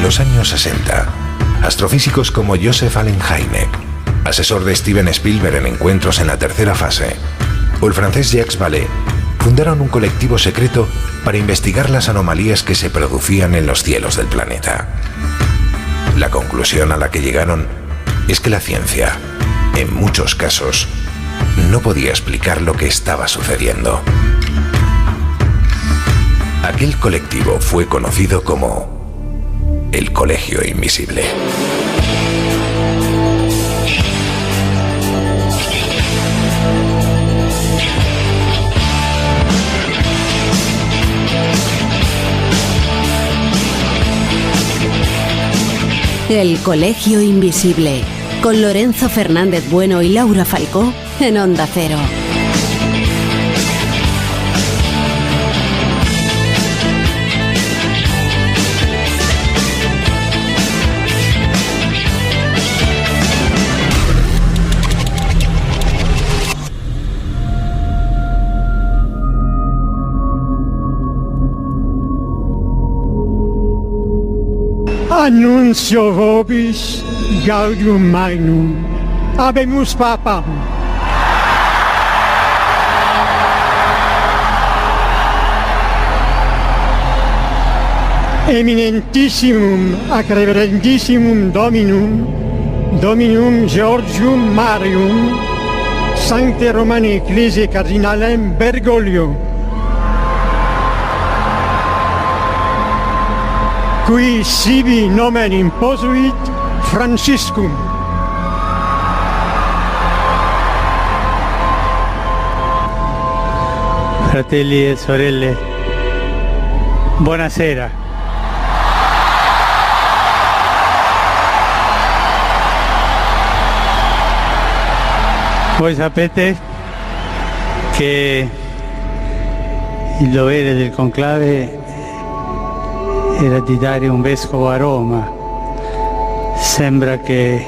los años 60, astrofísicos como Joseph Allen Hynek, asesor de Steven Spielberg en Encuentros en la tercera fase, o el francés Jacques Vallée, fundaron un colectivo secreto para investigar las anomalías que se producían en los cielos del planeta. La conclusión a la que llegaron es que la ciencia, en muchos casos, no podía explicar lo que estaba sucediendo. Aquel colectivo fue conocido como el Colegio Invisible. El Colegio Invisible, con Lorenzo Fernández Bueno y Laura Falcó en Onda Cero. Annuncio vobis gaudium magnum, habemus papam. Eminentissimum ac reverendissimum Dominum Georgium Marium, Sancte Romani Ecclesiae Cardinalem Bergoglio, qui sibi nomen imposuit Franciscum. Fratelli e sorelle, buonasera. Voi sapete che il dovere del conclave era di dare un vescovo a Roma. Sembra che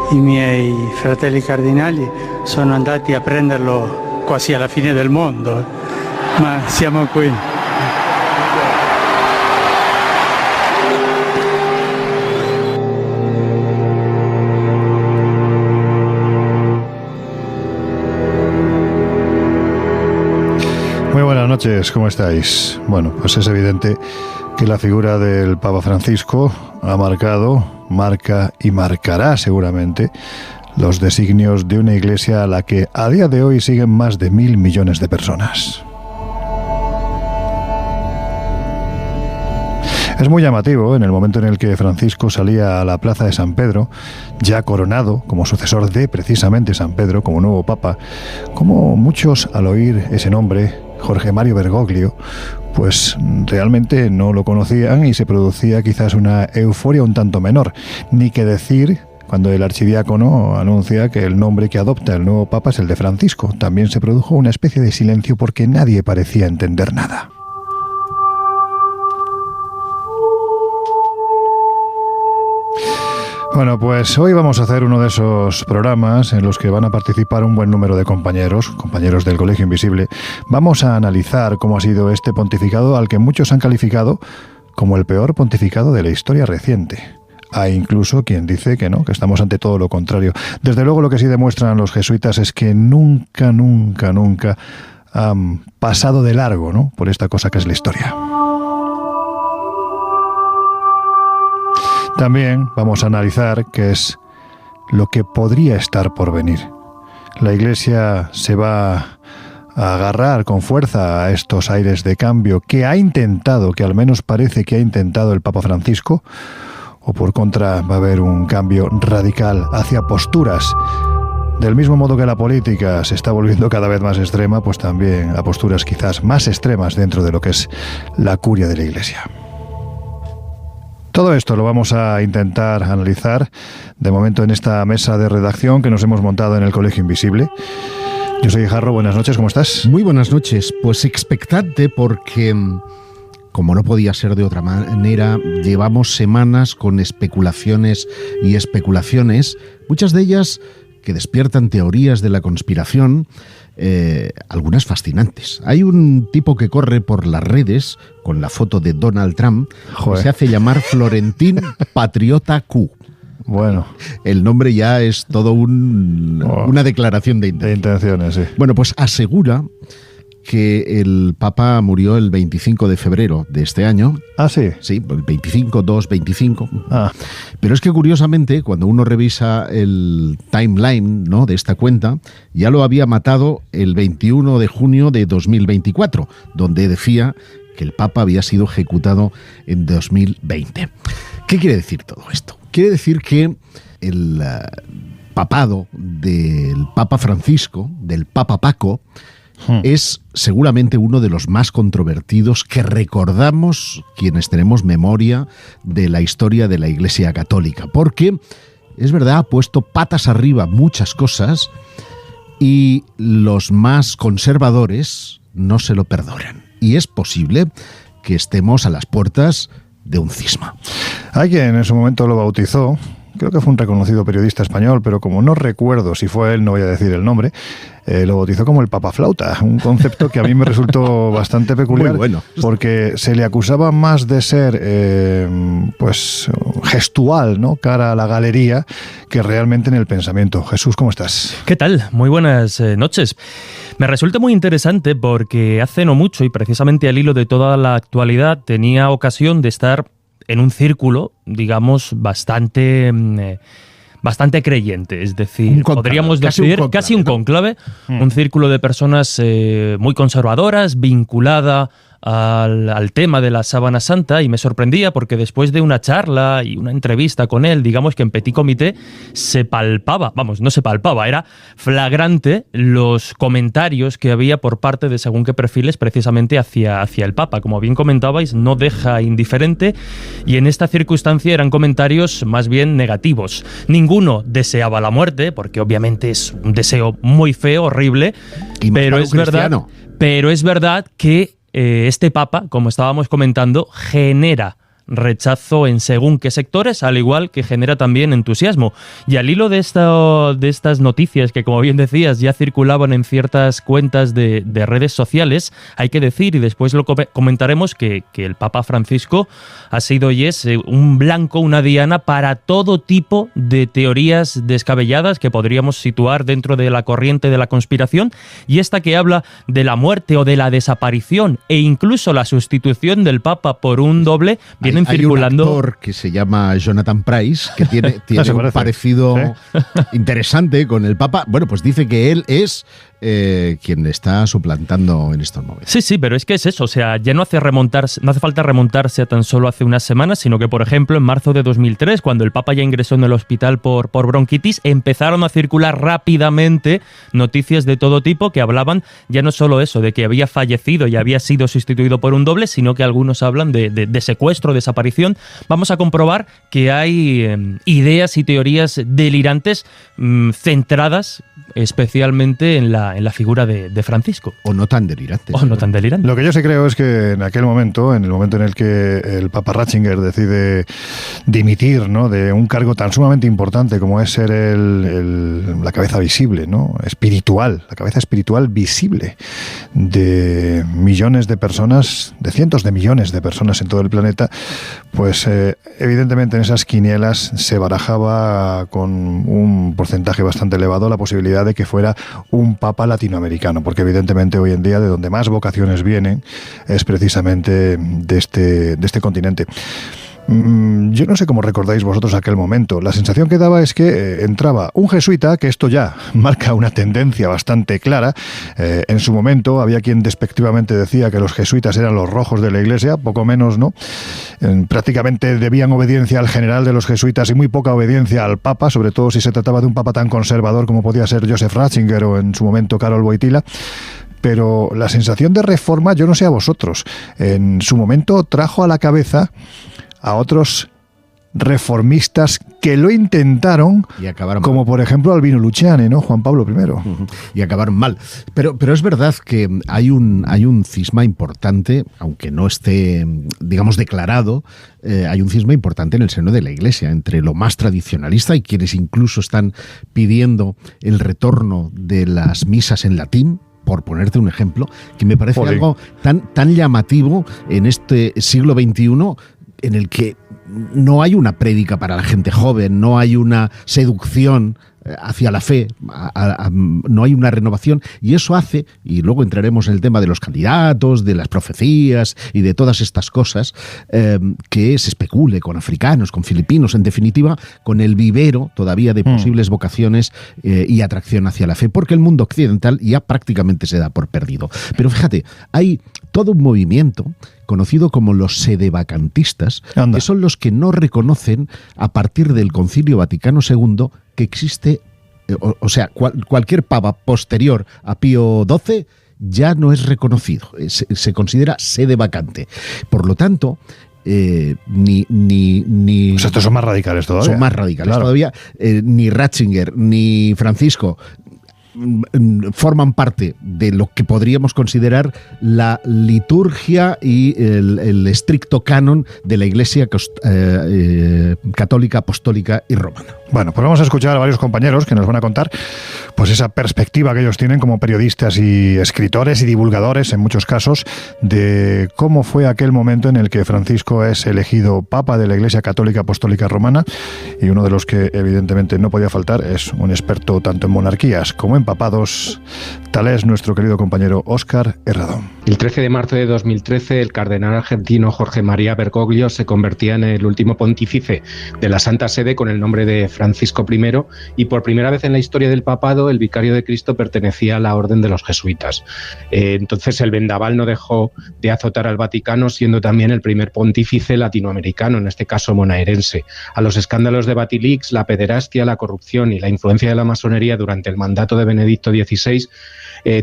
i miei fratelli cardinali sono andati a prenderlo quasi alla fine del mondo, ma siamo qui. Muy buenas noches, ¿cómo estáis? Bueno, pues es evidente que la figura del Papa Francisco ha marcado, marca y marcará seguramente los designios de una iglesia a la que a día de hoy siguen más de 1.000 millones de personas. Es muy llamativo, en el momento en el que Francisco salía a la plaza de San Pedro, ya coronado como sucesor de precisamente San Pedro, como nuevo papa, como muchos al oír ese nombre, Jorge Mario Bergoglio, pues realmente no lo conocían y se producía quizás una euforia un tanto menor. Ni que decir cuando el archidiácono anuncia que el nombre que adopta el nuevo papa es el de Francisco. También se produjo una especie de silencio porque nadie parecía entender nada. Bueno, pues hoy vamos a hacer uno de esos programas en los que van a participar un buen número de compañeros del Colegio Invisible. Vamos a analizar cómo ha sido este pontificado al que muchos han calificado como el peor pontificado de la historia reciente. Hay incluso quien dice que no, que estamos ante todo lo contrario. Desde luego lo que sí demuestran los jesuitas es que nunca han pasado de largo, ¿no?, por esta cosa que es la historia. También vamos a analizar qué es lo que podría estar por venir. La Iglesia se va a agarrar con fuerza a estos aires de cambio que al menos parece que ha intentado el Papa Francisco, o por contra va a haber un cambio radical hacia posturas. Del mismo modo que la política se está volviendo cada vez más extrema, pues también a posturas quizás más extremas dentro de lo que es la curia de la Iglesia. Todo esto lo vamos a intentar analizar de momento en esta mesa de redacción que nos hemos montado en el Colegio Invisible. Yo soy Jarro, buenas noches, ¿cómo estás? Muy buenas noches, pues expectante porque, como no podía ser de otra manera, llevamos semanas con especulaciones y especulaciones, muchas de ellas que despiertan teorías de la conspiración, algunas fascinantes. Hay un tipo que corre por las redes con la foto de Donald Trump, que se hace llamar Florentín Patriota Q. Bueno. El nombre ya es todo una declaración de intenciones. Sí. Bueno, pues asegura que el Papa murió el 25 de febrero de este año. Ah, sí. Sí, el 25. Ah. Pero es que curiosamente, cuando uno revisa el timeline, ¿no?, de esta cuenta, ya lo había matado el 21 de junio de 2024, donde decía que el Papa había sido ejecutado en 2020. ¿Qué quiere decir todo esto? Quiere decir que el papado del Papa Francisco, del Papa Paco, es seguramente uno de los más controvertidos que recordamos quienes tenemos memoria de la historia de la Iglesia Católica, porque es verdad, ha puesto patas arriba muchas cosas y los más conservadores no se lo perdonan. Y es posible que estemos a las puertas de un cisma. Hay quien en su momento lo bautizó, creo que fue un reconocido periodista español, pero como no recuerdo si fue él, no voy a decir el nombre, lo bautizó como el papaflauta, un concepto que a mí me resultó bastante peculiar. Muy bueno. Porque se le acusaba más de ser gestual, ¿no?, cara a la galería, que realmente en el pensamiento. Jesús, ¿cómo estás? ¿Qué tal? Muy buenas noches. Me resulta muy interesante porque hace no mucho, y precisamente al hilo de toda la actualidad, tenía ocasión de estar en un círculo, digamos, bastante creyente, es decir, podríamos decir casi un cónclave, un círculo de personas muy conservadoras, vinculada al tema de la Sábana Santa, y me sorprendía porque después de una charla y una entrevista con él, digamos que en petit comité era flagrante los comentarios que había por parte de según qué perfiles precisamente hacia el Papa. Como bien comentabais, no deja indiferente, y en esta circunstancia eran comentarios más bien negativos. Ninguno deseaba la muerte, porque obviamente es un deseo muy feo, horrible, pero es verdad que este Papa, como estábamos comentando, genera rechazo en según qué sectores, al igual que genera también entusiasmo. Y al hilo de estas noticias que, como bien decías, ya circulaban en ciertas cuentas de redes sociales, hay que decir, y después lo comentaremos, que el Papa Francisco ha sido y es un blanco, una diana para todo tipo de teorías descabelladas que podríamos situar dentro de la corriente de la conspiración, y esta que habla de la muerte o de la desaparición e incluso la sustitución del Papa por un doble, viene circulando. Hay un actor que se llama Jonathan Pryce, que tiene un parecido interesante con el Papa. Bueno, pues dice que él es quien está suplantando en estos momentos. Sí, pero es que es eso, o sea, ya no hace falta remontarse a tan solo hace unas semanas, sino que, por ejemplo, en marzo de 2003, cuando el Papa ya ingresó en el hospital por bronquitis, empezaron a circular rápidamente noticias de todo tipo que hablaban ya no solo eso, de que había fallecido y había sido sustituido por un doble, sino que algunos hablan de secuestro, desaparición. Vamos a comprobar que hay ideas y teorías delirantes centradas especialmente en la figura de Francisco. O no tan delirante. Lo que yo sí creo es que en aquel momento, en el que el Papa Ratzinger decide dimitir, ¿no?, de un cargo tan sumamente importante como es ser la cabeza visible, ¿no?, espiritual, la cabeza espiritual visible de millones de personas, de cientos de millones de personas en todo el planeta, pues evidentemente en esas quinielas se barajaba con un porcentaje bastante elevado la posibilidad de que fuera un papa latinoamericano, porque evidentemente hoy en día de donde más vocaciones vienen es precisamente de este continente. Yo no sé cómo recordáis vosotros aquel momento. La sensación que daba es que entraba un jesuita, que esto ya marca una tendencia bastante clara. En su momento había quien despectivamente decía que los jesuitas eran los rojos de la Iglesia, poco menos, ¿no? Prácticamente debían obediencia al general de los jesuitas y muy poca obediencia al Papa, sobre todo si se trataba de un Papa tan conservador como podía ser Joseph Ratzinger o en su momento Karol Wojtyla. Pero la sensación de reforma, yo no sé a vosotros, en su momento trajo a la cabeza a otros reformistas que lo intentaron, y acabaron como mal. por ejemplo Albino Luciani, ¿no? Juan Pablo I. Y acabaron mal. Pero es verdad que hay un cisma importante, aunque no esté, digamos, declarado, hay un cisma importante en el seno de la Iglesia, entre lo más tradicionalista y quienes incluso están pidiendo el retorno de las misas en latín, por ponerte un ejemplo, que me parece algo tan llamativo en este siglo XXI, en el que no hay una prédica para la gente joven, no hay una seducción hacia la fe, no hay una renovación, y eso hace, y luego entraremos en el tema de los candidatos, de las profecías y de todas estas cosas, que se especule con africanos, con filipinos, en definitiva, con el vivero todavía de posibles vocaciones y atracción hacia la fe, porque el mundo occidental ya prácticamente se da por perdido. Pero fíjate, hay todo un movimiento conocido como los sedevacantistas, que son los que no reconocen a partir del Concilio Vaticano II que existe, o sea, cualquier papa posterior a Pío XII ya no es reconocido, se considera sede vacante. Por lo tanto, O sea, estos son más radicales todavía. Son más radicales todavía. Ni Ratzinger ni Francisco forman parte de lo que podríamos considerar la liturgia y el estricto canon de la Iglesia católica, apostólica y romana. Bueno, pues vamos a escuchar a varios compañeros que nos van a contar pues esa perspectiva que ellos tienen como periodistas y escritores y divulgadores, en muchos casos, de cómo fue aquel momento en el que Francisco es elegido Papa de la Iglesia Católica Apostólica Romana, y uno de los que evidentemente no podía faltar es un experto tanto en monarquías como en papados. Tal es nuestro querido compañero Óscar Herradón. El 13 de marzo de 2013, el cardenal argentino Jorge María Bergoglio se convertía en el último pontífice de la Santa Sede con el nombre de Francisco I, y por primera vez en la historia del papado, el vicario de Cristo pertenecía a la orden de los jesuitas. Entonces el vendaval no dejó de azotar al Vaticano, siendo también el primer pontífice latinoamericano, en este caso bonaerense. A los escándalos de Batilix, la pederastia, la corrupción y la influencia de la masonería durante el mandato de Benedicto XVI,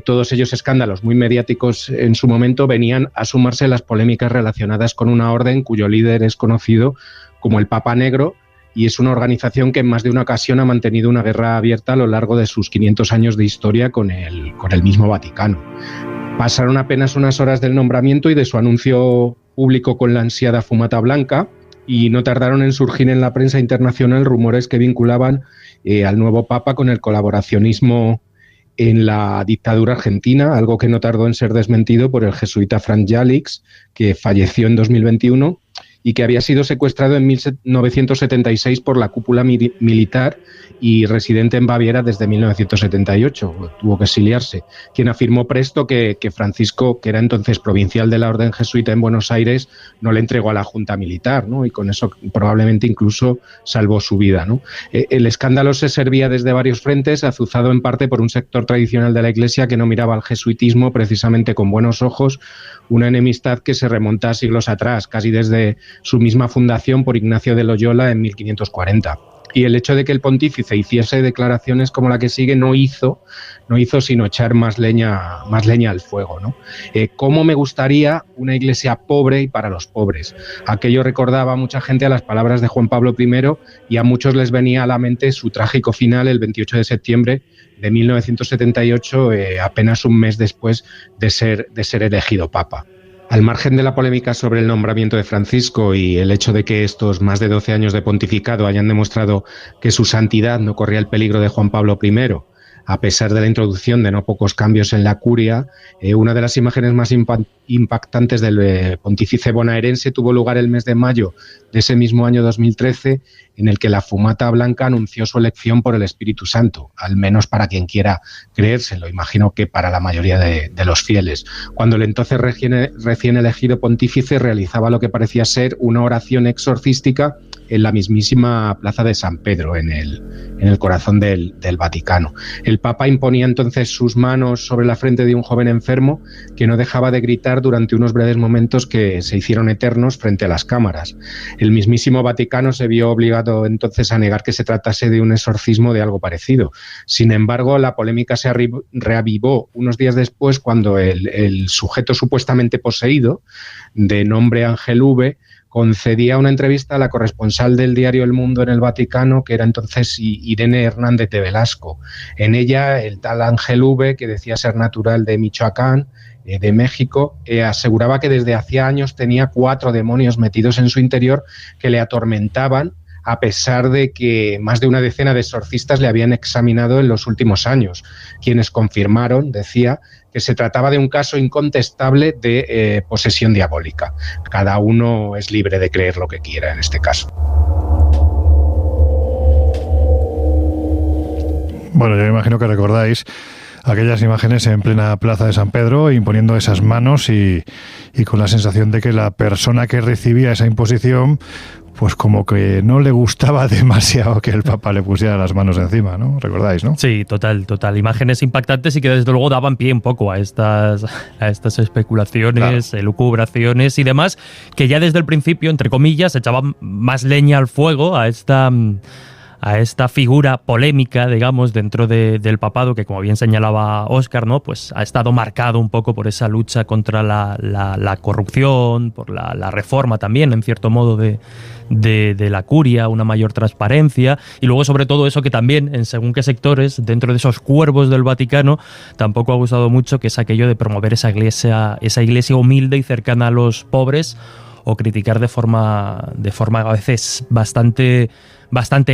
todos ellos escándalos muy mediáticos en su momento, venían a sumarse las polémicas relacionadas con una orden cuyo líder es conocido como el Papa Negro, y es una organización que en más de una ocasión ha mantenido una guerra abierta a lo largo de sus 500 años de historia con el mismo Vaticano. Pasaron apenas unas horas del nombramiento y de su anuncio público con la ansiada fumata blanca, y no tardaron en surgir en la prensa internacional rumores que vinculaban al nuevo Papa con el colaboracionismo en la dictadura argentina, algo que no tardó en ser desmentido por el jesuita Frank Jalix, que falleció en 2021 y que había sido secuestrado en 1976 por la cúpula militar y residente en Baviera desde 1978. Tuvo que exiliarse. Quien afirmó presto que Francisco, que era entonces provincial de la Orden Jesuita en Buenos Aires, no le entregó a la Junta Militar, ¿no? Y con eso probablemente incluso salvó su vida, ¿no? El escándalo se servía desde varios frentes, azuzado en parte por un sector tradicional de la Iglesia que no miraba al jesuitismo precisamente con buenos ojos, una enemistad que se remonta a siglos atrás, casi desde su misma fundación por Ignacio de Loyola en 1540. Y el hecho de que el pontífice hiciese declaraciones como la que sigue no hizo sino echar más leña al fuego, ¿no? ¿Cómo me gustaría una iglesia pobre y para los pobres? Aquello recordaba a mucha gente a las palabras de Juan Pablo I, y a muchos les venía a la mente su trágico final el 28 de septiembre de 1978, apenas un mes después de ser elegido Papa. Al margen de la polémica sobre el nombramiento de Francisco y el hecho de que estos más de 12 años de pontificado hayan demostrado que su santidad no corría el peligro de Juan Pablo I, a pesar de la introducción de no pocos cambios en la curia, una de las imágenes más impactantes del pontífice bonaerense tuvo lugar el mes de mayo de ese mismo año 2013, en el que la fumata blanca anunció su elección por el Espíritu Santo, al menos para quien quiera creérselo, imagino que para la mayoría de los fieles, cuando el entonces recién elegido pontífice realizaba lo que parecía ser una oración exorcística en la mismísima plaza de San Pedro, en el corazón del Vaticano. El Papa imponía entonces sus manos sobre la frente de un joven enfermo que no dejaba de gritar durante unos breves momentos que se hicieron eternos frente a las cámaras. El mismísimo Vaticano se vio obligado entonces a negar que se tratase de un exorcismo de algo parecido. Sin embargo, la polémica se reavivó unos días después, cuando el sujeto supuestamente poseído, de nombre Ángel V, concedía una entrevista a la corresponsal del diario El Mundo en el Vaticano, que era entonces Irene Hernández de Velasco. En ella, el tal Ángel V, que decía ser natural de Michoacán, de México, aseguraba que desde hacía años tenía 4 demonios metidos en su interior que le atormentaban, a pesar de que más de una decena de exorcistas le habían examinado en los últimos años, quienes confirmaron, decía, que se trataba de un caso incontestable de posesión diabólica. Cada uno es libre de creer lo que quiera en este caso. Bueno, yo me imagino que recordáis aquellas imágenes en plena plaza de San Pedro, imponiendo esas manos y con la sensación de que la persona que recibía esa imposición, pues como que no le gustaba demasiado que el Papa le pusiera las manos encima, ¿no? ¿Recordáis, no? Sí, total. Imágenes impactantes y que desde luego daban pie un poco a estas especulaciones, claro, elucubraciones y demás, que ya desde el principio, entre comillas, echaban más leña al fuego a esta figura polémica, digamos, dentro del papado, que como bien señalaba Óscar, ¿no? Pues ha estado marcado un poco por esa lucha contra la corrupción, por la reforma también, en cierto modo, de la curia, una mayor transparencia, y luego sobre todo eso que también, en según qué sectores, dentro de esos cuervos del Vaticano, tampoco ha gustado mucho, que es aquello de promover esa iglesia humilde y cercana a los pobres, o criticar de forma a veces bastante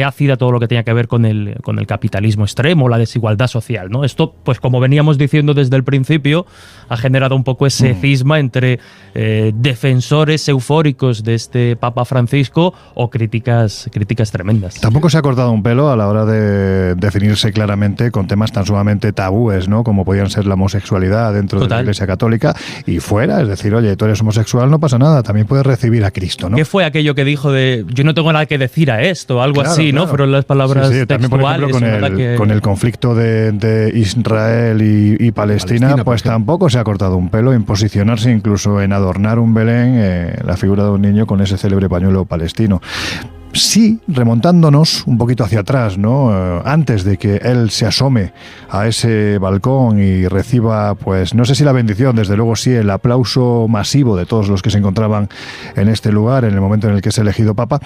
ácida todo lo que tenía que ver con el capitalismo extremo, la desigualdad social, ¿no? Esto, pues como veníamos diciendo desde el principio, ha generado un poco ese cisma entre defensores eufóricos de este Papa Francisco o críticas tremendas. Tampoco se ha cortado un pelo a la hora de definirse claramente con temas tan sumamente tabúes, ¿no? Como podían ser la homosexualidad dentro de la Iglesia Católica y fuera, es decir, oye, tú eres homosexual, no pasa nada, también puedes recibir a Cristo, ¿no? ¿Qué fue aquello que dijo de yo no tengo nada que decir a esto? Algo así, ¿no? Fueron las palabras textuales. También, por ejemplo, con el conflicto de Israel y Palestina, pues tampoco se ha cortado un pelo en posicionarse, incluso en adornar un Belén, la figura de un niño con ese célebre pañuelo palestino. Sí, remontándonos un poquito hacia atrás, ¿no? Antes de que él se asome a ese balcón y reciba, pues no sé si la bendición, desde luego sí, el aplauso masivo de todos los que se encontraban en este lugar en el momento en el que es elegido Papa.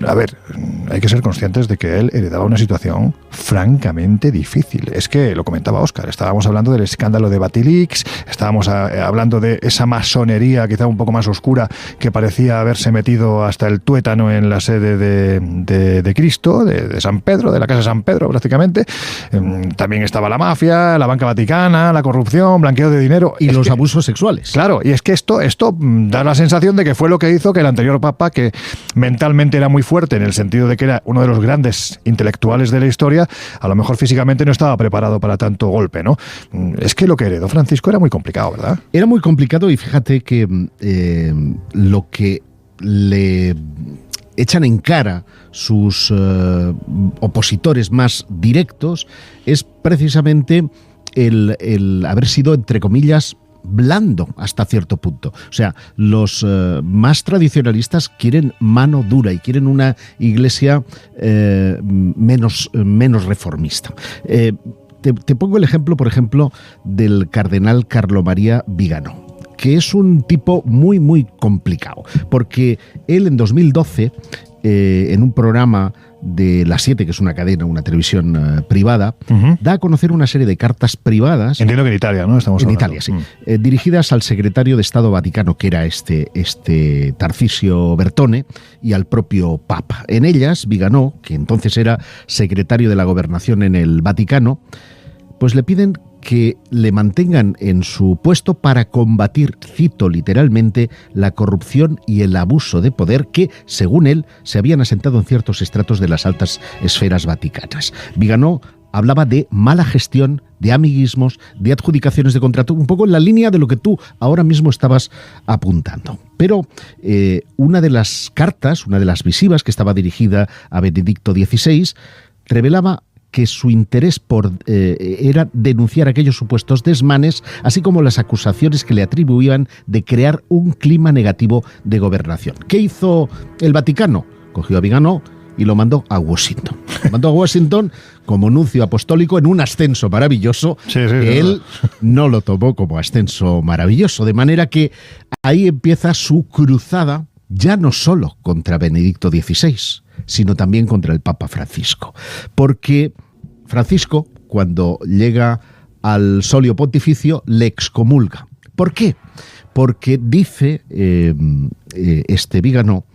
A ver, hay que ser conscientes de que él heredaba una situación francamente difícil. Es que, lo comentaba Óscar, estábamos hablando del escándalo de Batilix, estábamos hablando de esa masonería quizá un poco más oscura que parecía haberse metido hasta el tuétano en la sede de Cristo, de San Pedro, de la Casa de San Pedro prácticamente. También estaba la mafia, la banca vaticana, la corrupción, blanqueo de dinero. Y los abusos sexuales. Claro, y es que esto da la sensación de que fue lo que hizo que el anterior Papa, que mentalmente era muy fuerte en el sentido de que era uno de los grandes intelectuales de la historia, a lo mejor físicamente no estaba preparado para tanto golpe, ¿no? Es que lo que heredó Francisco era muy complicado, ¿verdad? Era muy complicado y fíjate que lo que le echan en cara sus opositores más directos es precisamente el haber sido, entre comillas, blando hasta cierto punto. O sea, los más tradicionalistas quieren mano dura y quieren una iglesia menos reformista. Te pongo el ejemplo, por ejemplo, del cardenal Carlo María Vigano, que es un tipo muy, muy complicado, porque él en 2012, en un programa de La 7, que es una cadena, una televisión privada, da a conocer una serie de cartas privadas. Entiendo que en Italia, ¿no? Estamos hablando. En Italia, sí. Dirigidas al secretario de Estado Vaticano, que era este Tarcisio Bertone, y al propio Papa. En ellas, Vigano, que entonces era secretario de la Gobernación en el Vaticano, pues le piden que le mantengan en su puesto para combatir, cito literalmente, la corrupción y el abuso de poder que, según él, se habían asentado en ciertos estratos de las altas esferas vaticanas. Vigano hablaba de mala gestión, de amiguismos, de adjudicaciones de contrato, un poco en la línea de lo que tú ahora mismo estabas apuntando. Pero una de las cartas, una de las visivas que estaba dirigida a Benedicto XVI, revelaba que su interés era denunciar aquellos supuestos desmanes, así como las acusaciones que le atribuían de crear un clima negativo de gobernación. ¿Qué hizo el Vaticano? Cogió a Vigano y lo mandó a Washington. Lo mandó a Washington como nuncio apostólico en un ascenso maravilloso, que él no lo tomó como ascenso maravilloso, de manera que ahí empieza su cruzada ya no solo contra Benedicto XVI, sino también contra el Papa Francisco. Porque Francisco, cuando llega al solio pontificio, le excomulga. ¿Por qué? Porque dice Viganó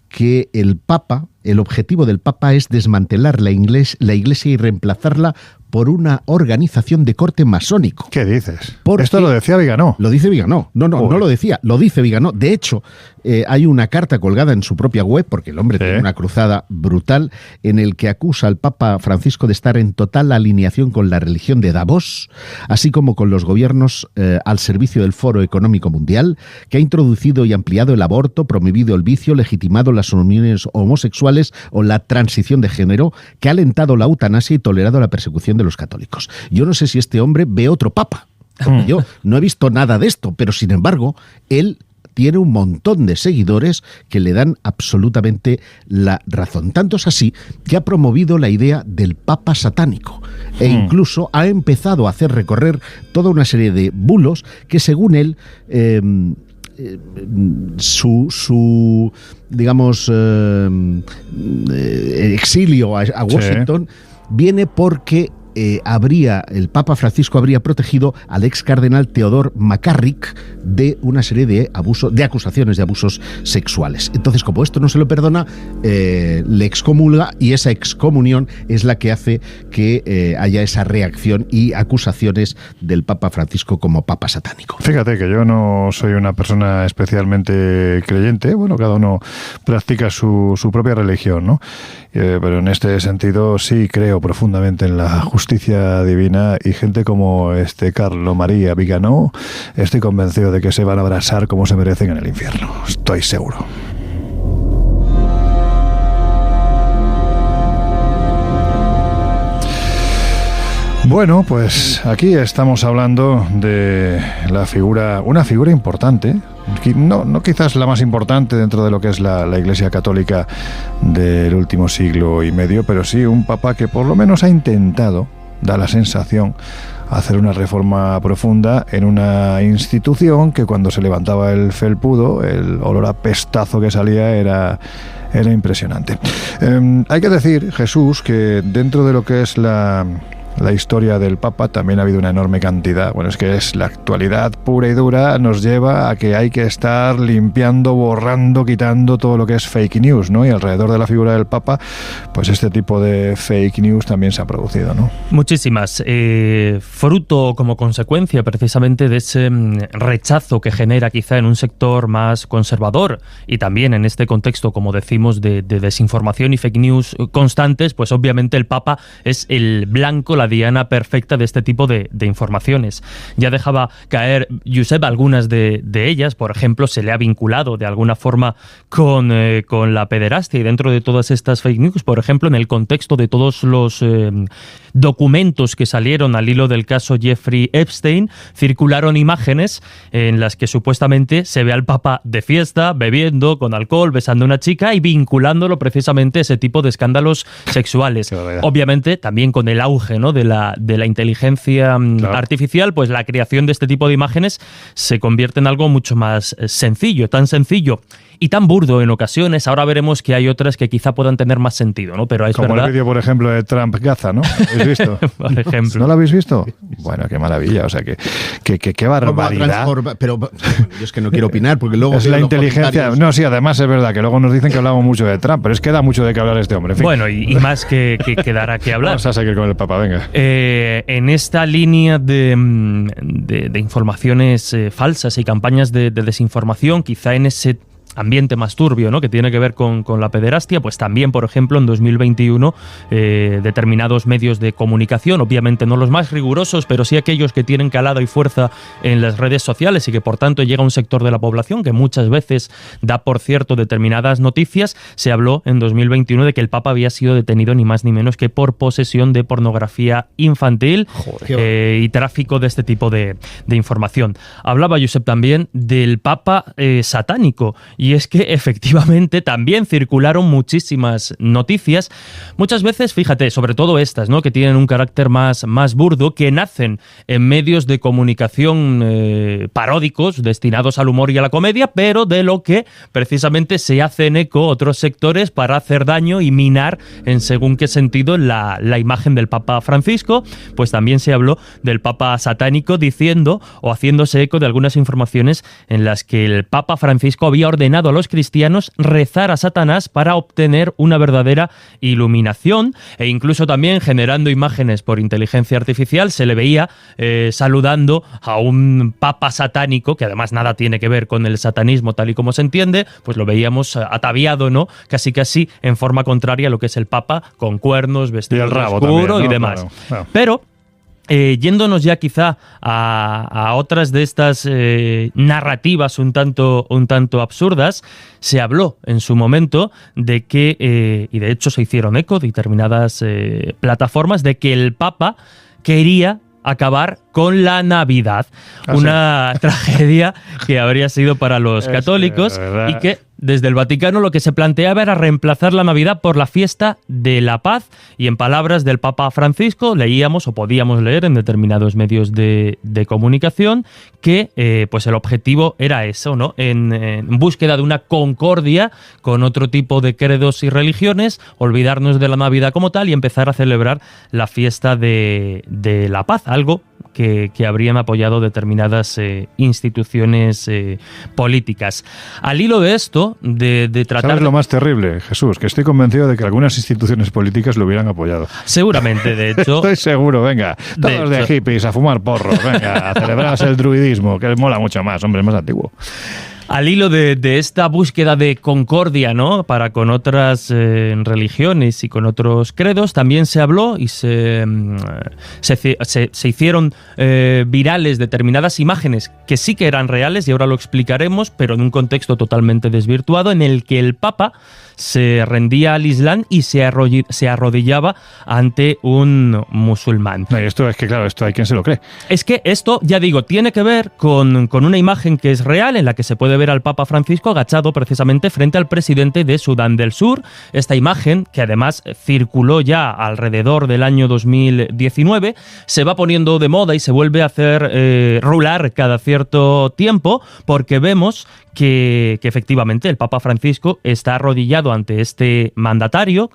que el objetivo del Papa es desmantelar la Iglesia y reemplazarla por una organización de corte masónico. ¿Qué dices? Porque esto lo decía Viganó. Lo dice Viganó. No lo decía, lo dice Viganó. De hecho, hay una carta colgada en su propia web, porque el hombre tiene una cruzada brutal, en el que acusa al Papa Francisco de estar en total alineación con la religión de Davos, así como con los gobiernos al servicio del Foro Económico Mundial, que ha introducido y ampliado el aborto, promovido el vicio, legitimado las uniones homosexuales o la transición de género, que ha alentado la eutanasia y tolerado la persecución de los católicos. Yo no sé si este hombre ve otro papa. Yo no he visto nada de esto, pero sin embargo, él tiene un montón de seguidores que le dan absolutamente la razón. Tanto es así que ha promovido la idea del papa satánico e incluso ha empezado a hacer recorrer toda una serie de bulos que, según él, su digamos exilio a Washington viene porque el Papa Francisco habría protegido al ex cardenal Theodore McCarrick de una serie de acusaciones de abusos sexuales. Entonces, como esto no se lo perdona, le excomulga, y esa excomunión es la que hace que haya esa reacción y acusaciones del Papa Francisco como Papa satánico. Fíjate que yo no soy una persona especialmente creyente, bueno, cada uno practica su propia religión, ¿no? Pero en este sentido sí creo profundamente en la justicia divina, y gente como Carlo María Viganó, estoy convencido de que se van a abrasar como se merecen en el infierno. Estoy seguro. Bueno, pues aquí estamos hablando de una figura importante, no quizás la más importante dentro de lo que es la Iglesia Católica del último siglo y medio, pero sí un papa que por lo menos ha intentado, da la sensación, hacer una reforma profunda en una institución que, cuando se levantaba el felpudo, el olor a pestazo que salía era impresionante. Hay que decir, Jesús, que dentro de lo que es la historia del Papa también ha habido una enorme cantidad. Bueno, es que es la actualidad pura y dura, nos lleva a que hay que estar limpiando, borrando, quitando todo lo que es fake news, ¿no? Y alrededor de la figura del Papa, pues este tipo de fake news también se ha producido, ¿no? Muchísimas. Fruto como consecuencia precisamente de ese rechazo que genera quizá en un sector más conservador, y también en este contexto, como decimos, de desinformación y fake news constantes, pues obviamente el Papa es el blanco, la diana perfecta de este tipo de informaciones. Ya dejaba caer Josep algunas de ellas. Por ejemplo, se le ha vinculado de alguna forma con la pederastia, y dentro de todas estas fake news, por ejemplo, en el contexto de todos los documentos que salieron al hilo del caso Jeffrey Epstein, circularon imágenes en las que supuestamente se ve al Papa de fiesta, bebiendo, con alcohol, besando a una chica y vinculándolo precisamente a ese tipo de escándalos sexuales. Obviamente, también con el auge, ¿no?, de la inteligencia artificial, pues la creación de este tipo de imágenes se convierte en algo mucho más sencillo, tan sencillo y tan burdo en ocasiones. Ahora veremos que hay otras que quizá puedan tener más sentido, ¿no? Pero es como verdad. El vídeo, por ejemplo, de Trump Gaza, ¿no? ¿Habéis visto? Por ejemplo. ¿No lo habéis visto? Bueno, qué maravilla. O sea, qué barbaridad. Pero yo es que no quiero opinar, porque luego... Es la inteligencia... No, sí, además es verdad que luego nos dicen que hablamos mucho de Trump, pero es que da mucho de qué hablar este hombre. En fin. Bueno, y más que dará que hablar. Vamos a seguir con el Papa, venga. En esta línea de informaciones falsas y campañas de desinformación, quizá en ese ambiente más turbio, ¿no?, que tiene que ver con la pederastia, pues también, por ejemplo, en 2021 determinados medios de comunicación, obviamente no los más rigurosos, pero sí aquellos que tienen calado y fuerza en las redes sociales y que por tanto llega a un sector de la población que muchas veces da por cierto determinadas noticias, se habló en 2021 de que el Papa había sido detenido ni más ni menos que por posesión de pornografía infantil y tráfico de este tipo de información. Hablaba Josep también del Papa satánico, y es que efectivamente también circularon muchísimas noticias, muchas veces, fíjate, sobre todo estas, ¿no?, que tienen un carácter más burdo, que nacen en medios de comunicación paródicos destinados al humor y a la comedia, pero de lo que precisamente se hacen eco otros sectores para hacer daño y minar en según qué sentido la imagen del Papa Francisco. Pues también se habló del Papa satánico, diciendo o haciéndose eco de algunas informaciones en las que el Papa Francisco había ordenado a los cristianos rezar a Satanás para obtener una verdadera iluminación, e incluso también generando imágenes por inteligencia artificial. Se le veía saludando a un Papa satánico, que además nada tiene que ver con el satanismo tal y como se entiende, pues lo veíamos ataviado, ¿no?, casi en forma contraria a lo que es el Papa, con cuernos, vestido oscuro también, ¿no?, y demás. Claro. Pero yéndonos ya quizá a otras de estas narrativas un tanto absurdas, se habló en su momento de que, y de hecho se hicieron eco de determinadas plataformas, de que el Papa quería acabar con la Navidad. Una tragedia que habría sido para los católicos, y que desde el Vaticano lo que se planteaba era reemplazar la Navidad por la fiesta de la paz, y en palabras del Papa Francisco leíamos o podíamos leer en determinados medios de comunicación que pues el objetivo era eso, ¿no?, en búsqueda de una concordia con otro tipo de credos y religiones, olvidarnos de la Navidad como tal y empezar a celebrar la fiesta de la paz, algo que habrían apoyado determinadas instituciones políticas. Al hilo de esto, de tratar... ¿Sabes lo más terrible, Jesús? Que estoy convencido de que algunas instituciones políticas lo hubieran apoyado. Seguramente, de hecho... Estoy seguro, venga. Todos de hippies, a fumar porros, venga, a celebrar el druidismo, que mola mucho más, hombre, es más antiguo. Al hilo de esta búsqueda de concordia, ¿no?, para con otras religiones y con otros credos, también se habló y se hicieron virales determinadas imágenes que sí que eran reales, y ahora lo explicaremos, pero en un contexto totalmente desvirtuado, en el que el Papa se rendía al Islam y se arrodillaba ante un musulmán. Y esto es que, claro, esto hay quien se lo cree. Es que esto, ya digo, tiene que ver con una imagen que es real, en la que se puede ver al Papa Francisco agachado precisamente frente al presidente de Sudán del Sur. Esta imagen, que además circuló ya alrededor del año 2019, se va poniendo de moda y se vuelve a hacer rular cada cierto tiempo, porque vemos que efectivamente el Papa Francisco está arrodillado ante este mandatario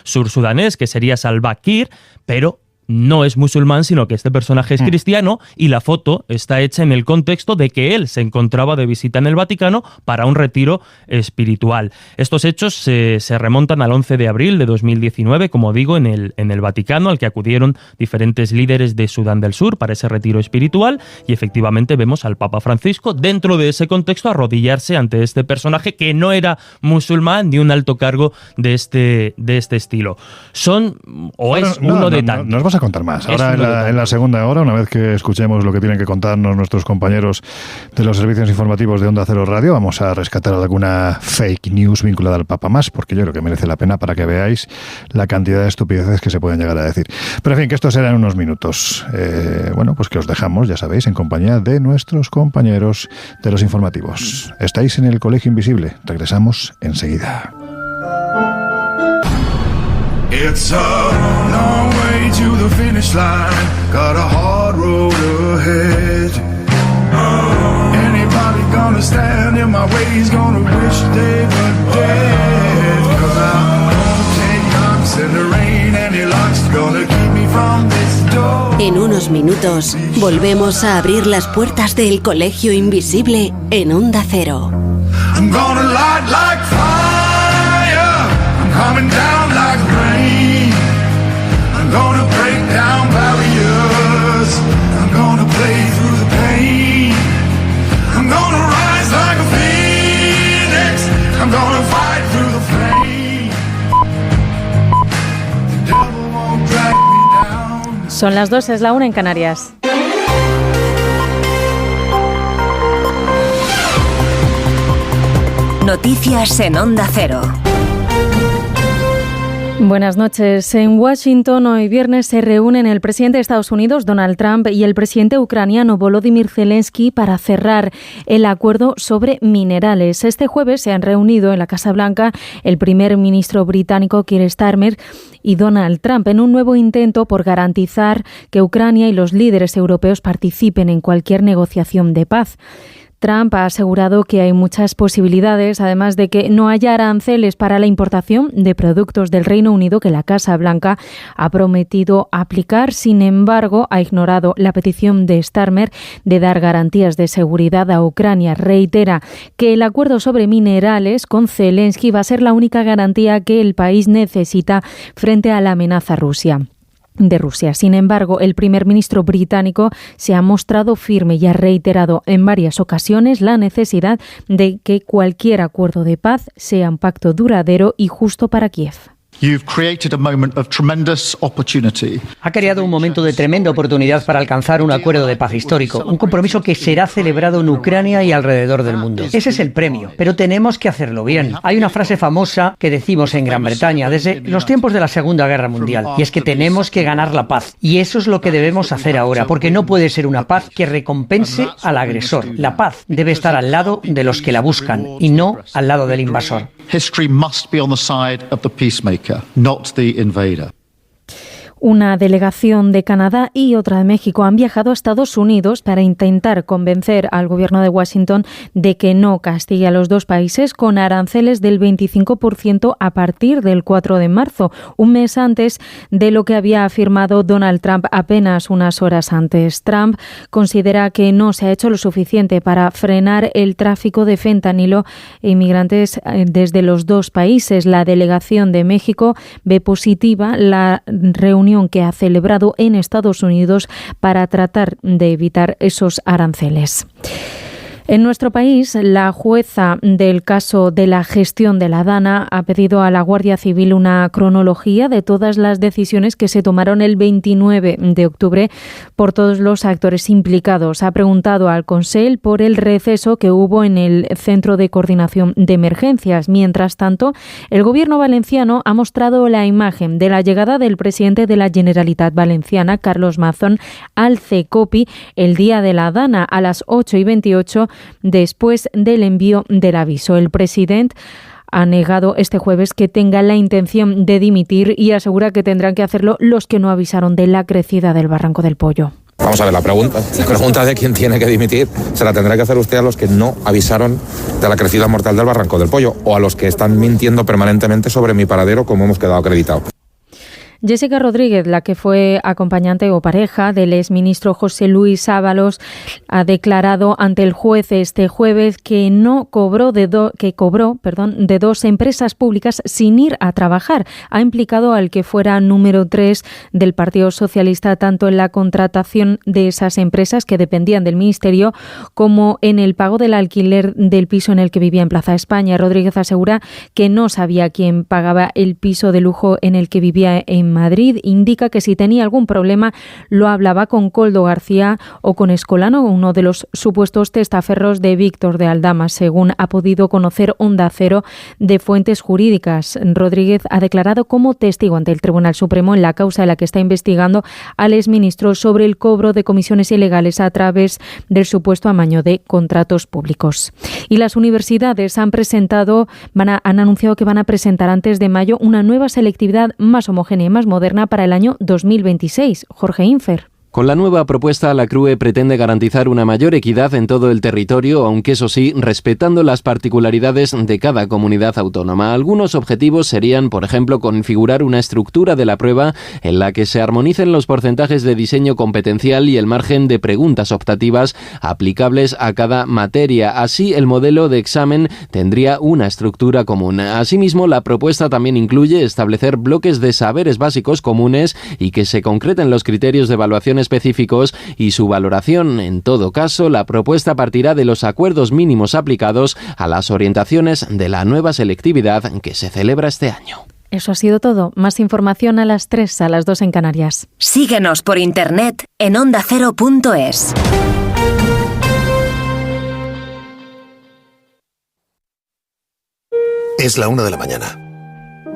sursudanés, que sería Salva Kiir, pero no es musulmán, sino que este personaje es cristiano, y la foto está hecha en el contexto de que él se encontraba de visita en el Vaticano para un retiro espiritual. Estos hechos se remontan al 11 de abril de 2019, como digo, en el Vaticano, al que acudieron diferentes líderes de Sudán del Sur para ese retiro espiritual, y efectivamente vemos al Papa Francisco dentro de ese contexto arrodillarse ante este personaje que no era musulmán ni un alto cargo de este estilo. Uno de tantos. A contar más. Ahora en la segunda hora, una vez que escuchemos lo que tienen que contarnos nuestros compañeros de los servicios informativos de Onda Cero Radio, vamos a rescatar alguna fake news vinculada al Papa más, porque yo creo que merece la pena para que veáis la cantidad de estupideces que se pueden llegar a decir. Pero en fin, que esto será en unos minutos. Bueno, pues que os dejamos, ya sabéis, en compañía de nuestros compañeros de los informativos. Estáis en el Colegio Invisible. Regresamos enseguida. It's a long way to the finish line, got a hard road ahead. Anybody gonna stand in my way is gonna wish they were dead. 'Cause I'm gonna take knocks in the rain, any luck's gonna keep me from this door. En unos minutos volvemos a abrir las puertas del Colegio Invisible en Onda Cero. I'm gonna light like fire, I'm coming down like rain. I'm gonna break down barriers, I'm gonna play through the pain. I'm gonna rise like a phoenix, I'm gonna fight through the flame. The devil won't drag me down. Son las 2, es la 1 en Canarias. Noticias en Onda Cero. Buenas noches. En Washington hoy viernes se reúnen el presidente de Estados Unidos, Donald Trump, y el presidente ucraniano, Volodymyr Zelensky, para cerrar el acuerdo sobre minerales. Este jueves se han reunido en la Casa Blanca el primer ministro británico, Keir Starmer, y Donald Trump en un nuevo intento por garantizar que Ucrania y los líderes europeos participen en cualquier negociación de paz. Trump ha asegurado que hay muchas posibilidades, además de que no haya aranceles para la importación de productos del Reino Unido que la Casa Blanca ha prometido aplicar. Sin embargo, ha ignorado la petición de Starmer de dar garantías de seguridad a Ucrania. Reitera que el acuerdo sobre minerales con Zelensky va a ser la única garantía que el país necesita frente a la amenaza de Rusia. Sin embargo, el primer ministro británico se ha mostrado firme y ha reiterado en varias ocasiones la necesidad de que cualquier acuerdo de paz sea un pacto duradero y justo para Kiev. Ha creado un momento de tremenda oportunidad para alcanzar un acuerdo de paz histórico, un compromiso que será celebrado en Ucrania y alrededor del mundo. Ese es el premio, pero tenemos que hacerlo bien. Hay una frase famosa que decimos en Gran Bretaña desde los tiempos de la Segunda Guerra Mundial, y es que tenemos que ganar la paz. Y eso es lo que debemos hacer ahora, porque no puede ser una paz que recompense al agresor. La paz debe estar al lado de los que la buscan y no al lado del invasor. History must be on the side of the peacemaker, not the invader. Una delegación de Canadá y otra de México han viajado a Estados Unidos para intentar convencer al gobierno de Washington de que no castigue a los dos países con aranceles del 25% a partir del 4 de marzo, un mes antes de lo que había afirmado Donald Trump apenas unas horas antes. Trump considera que no se ha hecho lo suficiente para frenar el tráfico de fentanilo e inmigrantes desde los dos países. La delegación de México ve positiva la reunión que ha celebrado en Estados Unidos para tratar de evitar esos aranceles. En nuestro país, la jueza del caso de la gestión de la Dana ha pedido a la Guardia Civil una cronología de todas las decisiones que se tomaron el 29 de octubre por todos los actores implicados. Ha preguntado al Consell por el receso que hubo en el Centro de Coordinación de Emergencias. Mientras tanto, el Gobierno valenciano ha mostrado la imagen de la llegada del presidente de la Generalitat Valenciana, Carlos Mazón, al CECOPI el día de la Dana a las 8:28 después del envío del aviso. El presidente ha negado este jueves que tenga la intención de dimitir y asegura que tendrán que hacerlo los que no avisaron de la crecida del Barranco del Pollo. Vamos a ver la pregunta de quién tiene que dimitir se la tendrá que hacer usted a los que no avisaron de la crecida mortal del Barranco del Pollo o a los que están mintiendo permanentemente sobre mi paradero, como hemos quedado acreditado. Jessica Rodríguez, la que fue acompañante o pareja del exministro José Luis Ábalos, ha declarado ante el juez este jueves que cobró de dos empresas públicas sin ir a trabajar. Ha implicado al que fuera número 3 del Partido Socialista tanto en la contratación de esas empresas que dependían del Ministerio como en el pago del alquiler del piso en el que vivía en Plaza España. Rodríguez asegura que no sabía quién pagaba el piso de lujo en el que vivía en Madrid. Indica que si tenía algún problema lo hablaba con Koldo García o con Escolano, uno de los supuestos testaferros de Víctor de Aldama, según ha podido conocer Onda Cero de fuentes jurídicas. Rodríguez ha declarado como testigo ante el Tribunal Supremo en la causa en la que está investigando al exministro sobre el cobro de comisiones ilegales a través del supuesto amaño de contratos públicos. Y las universidades han anunciado que van a presentar antes de mayo una nueva selectividad más homogénea y más moderna para el año 2026. Jorge Infer. Con la nueva propuesta, la CRUE pretende garantizar una mayor equidad en todo el territorio, aunque eso sí, respetando las particularidades de cada comunidad autónoma. Algunos objetivos serían, por ejemplo, configurar una estructura de la prueba en la que se armonicen los porcentajes de diseño competencial y el margen de preguntas optativas aplicables a cada materia. Así, el modelo de examen tendría una estructura común. Asimismo, la propuesta también incluye establecer bloques de saberes básicos comunes y que se concreten los criterios de evaluación específicos y su valoración. En todo caso, la propuesta partirá de los acuerdos mínimos aplicados a las orientaciones de la nueva selectividad que se celebra este año. Eso ha sido todo. Más información a las 3, a las 2 en Canarias. Síguenos por internet en ondacero.es. Es la 1 de la mañana.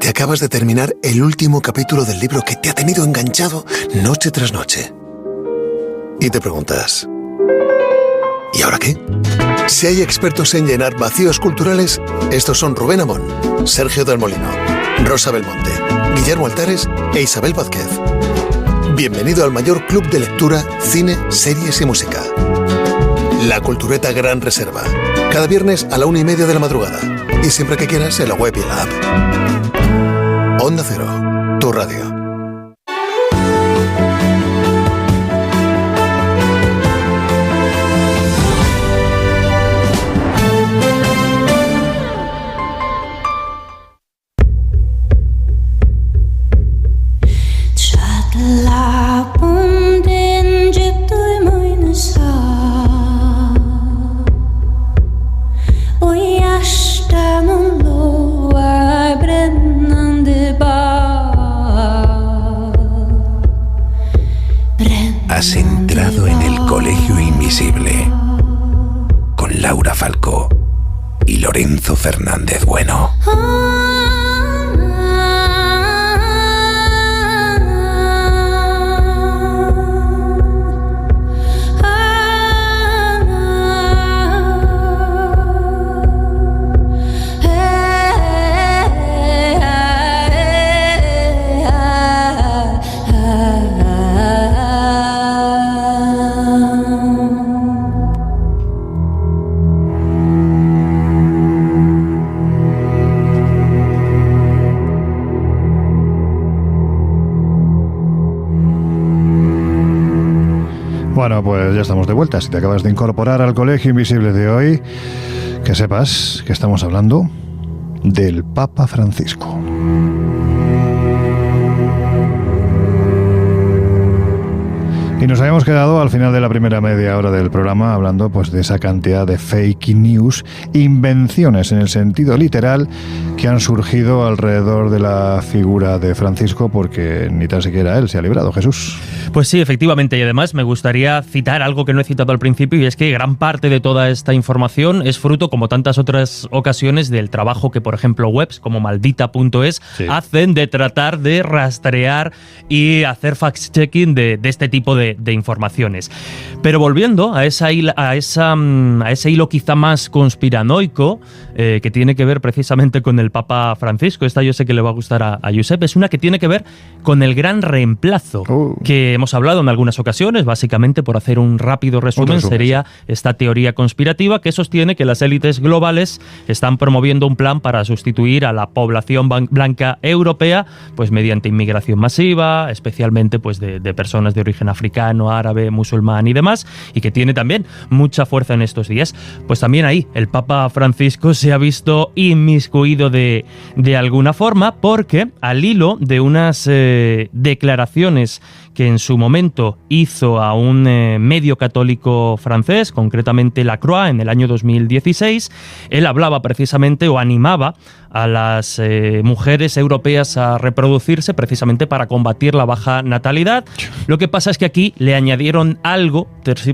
que acabas de terminar el último capítulo del libro que te ha tenido enganchado noche tras noche. Y te preguntas, ¿y ahora qué? Si hay expertos en llenar vacíos culturales, estos son Rubén Amón, Sergio del Molino, Rosa Belmonte, Guillermo Altares e Isabel Vázquez. Bienvenido al mayor club de lectura, cine, series y música. La Cultureta Gran Reserva. Cada viernes a la 1:30 de la madrugada. Y siempre que quieras en la web y en la app. Onda Cero, tu radio. Has entrado en el Colegio Invisible con Laura Falcó y Lorenzo Fernández Bueno. Bueno, pues ya estamos de vuelta. Si te acabas de incorporar al Colegio Invisible de hoy, que sepas que estamos hablando del Papa Francisco. Y nos habíamos quedado al final de la primera media hora del programa hablando pues de esa cantidad de fake news, invenciones en el sentido literal que han surgido alrededor de la figura de Francisco, porque ni tan siquiera él se ha librado, Jesús. Pues sí, efectivamente, y además me gustaría citar algo que no he citado al principio, y es que gran parte de toda esta información es fruto, como tantas otras ocasiones, del trabajo que, por ejemplo, webs como maldita.es hacen de tratar de rastrear y hacer fact-checking de este tipo de informaciones. Pero volviendo a ese hilo quizá más conspiranoico, que tiene que ver precisamente con el Papa Francisco, esta yo sé que le va a gustar a Josep, es una que tiene que ver con el gran reemplazo, que hemos hablado en algunas ocasiones. Básicamente, por hacer un rápido resumen, sería esta teoría conspirativa que sostiene que las élites globales están promoviendo un plan para sustituir a la población blanca europea, pues mediante inmigración masiva, especialmente pues de personas de origen africano, árabe, musulmán y demás, y que tiene también mucha fuerza en estos días. Pues también ahí el Papa Francisco se ha visto inmiscuido de alguna forma, porque al hilo de unas declaraciones que en su momento hizo a un medio católico francés, concretamente La Croix, en el año 2016, él hablaba precisamente o animaba a las mujeres europeas a reproducirse precisamente para combatir la baja natalidad. Lo que pasa es que aquí le añadieron algo,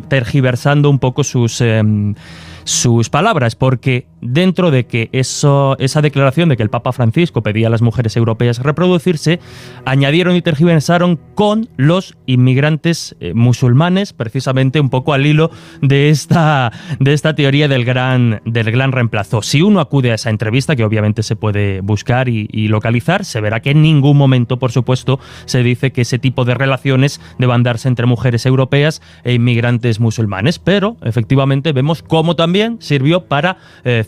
tergiversando un poco sus palabras, porque dentro de que esa declaración de que el Papa Francisco pedía a las mujeres europeas reproducirse, añadieron y tergiversaron con los inmigrantes musulmanes, precisamente un poco al hilo de esta teoría del gran reemplazo. Si uno acude a esa entrevista, que obviamente se puede buscar y localizar, se verá que en ningún momento, por supuesto, se dice que ese tipo de relaciones deban darse entre mujeres europeas e inmigrantes musulmanes, pero efectivamente vemos cómo también sirvió para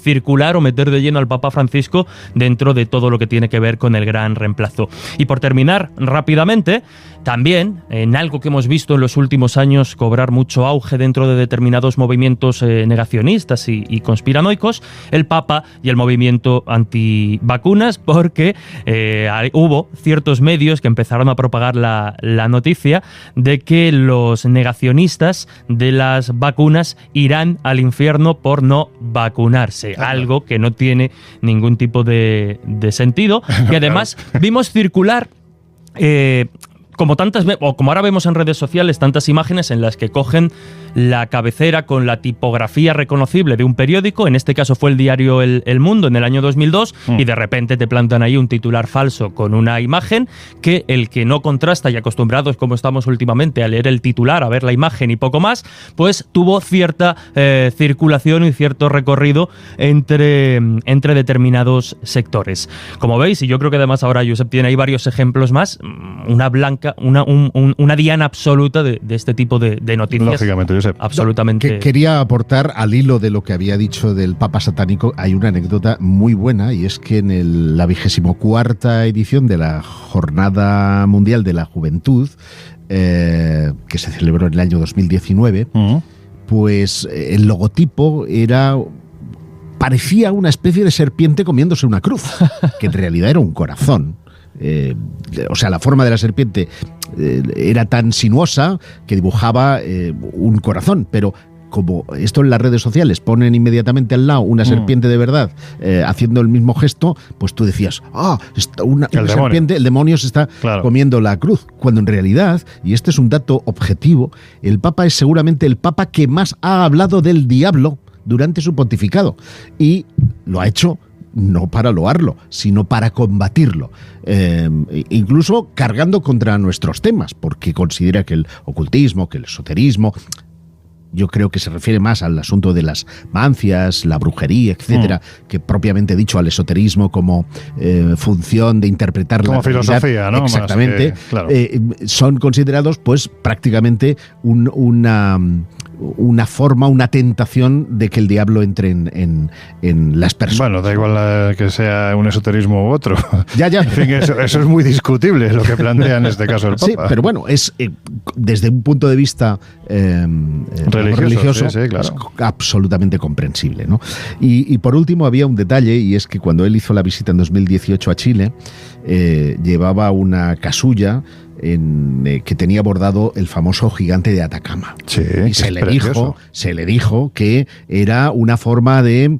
circular o meter de lleno al Papa Francisco dentro de todo lo que tiene que ver con el gran reemplazo. Y por terminar rápidamente, también en algo que hemos visto en los últimos años cobrar mucho auge dentro de determinados movimientos negacionistas y conspiranoicos, el Papa y el movimiento antivacunas, porque hubo ciertos medios que empezaron a propagar la noticia de que los negacionistas de las vacunas irán al infierno por no vacunarse, algo que no tiene ningún tipo de sentido, que además vimos circular como ahora vemos en redes sociales, tantas imágenes en las que cogen la cabecera con la tipografía reconocible de un periódico, en este caso fue el diario El Mundo en el año 2002, y de repente te plantan ahí un titular falso con una imagen que el que no contrasta y acostumbrados como estamos últimamente a leer el titular, a ver la imagen y poco más, pues tuvo cierta circulación y cierto recorrido entre determinados sectores. Como veis, y yo creo que además ahora Josep tiene ahí varios ejemplos más, una diana absoluta de este tipo de noticias. Lógicamente, Josep. Absolutamente. Quería aportar al hilo de lo que había dicho del Papa Satánico, hay una anécdota muy buena, y es que en la 24ª edición de la Jornada Mundial de la Juventud, que se celebró en el año 2019, pues el logotipo parecía una especie de serpiente comiéndose una cruz, que en realidad era un corazón. O sea, la forma de la serpiente era tan sinuosa que dibujaba un corazón, pero como esto en las redes sociales ponen inmediatamente al lado una serpiente de verdad haciendo el mismo gesto, pues tú decías, una serpiente, el demonio se está comiendo la cruz, cuando en realidad, y este es un dato objetivo, el Papa es seguramente el Papa que más ha hablado del diablo durante su pontificado, y lo ha hecho no para loarlo, sino para combatirlo, incluso cargando contra nuestros temas, porque considera que el ocultismo, que el esoterismo, yo creo que se refiere más al asunto de las mancias, la brujería, etcétera, que propiamente dicho al esoterismo como función de interpretar como la realidad. filosofía, ¿no? Exactamente. Más que, claro. Son considerados, pues, prácticamente una forma, una tentación de que el diablo entre en las personas. Bueno, da igual que sea un esoterismo u otro. Ya. En fin, eso es muy discutible lo que plantea en este caso el Papa. Sí, pero bueno, es desde un punto de vista religioso, sí, claro, es absolutamente comprensible, ¿no? Y por último había un detalle, y es que cuando él hizo la visita en 2018 a Chile, llevaba una casulla que tenía bordado el famoso gigante de Atacama. Sí, y se le dijo que era una forma de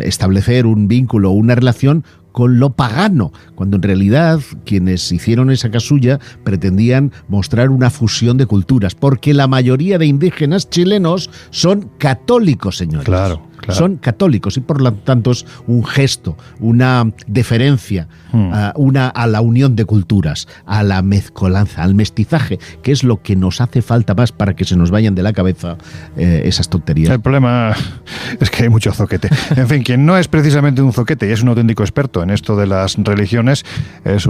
establecer un vínculo, una relación con lo pagano, cuando en realidad quienes hicieron esa casulla pretendían mostrar una fusión de culturas, porque la mayoría de indígenas chilenos son católicos, señores. Claro. Son católicos, y por lo tanto es un gesto, una deferencia a la unión de culturas, a la mezcolanza, al mestizaje, que es lo que nos hace falta más para que se nos vayan de la cabeza esas tonterías. El problema es que hay mucho zoquete. En fin, quien no es precisamente un zoquete y es un auténtico experto en esto de las religiones es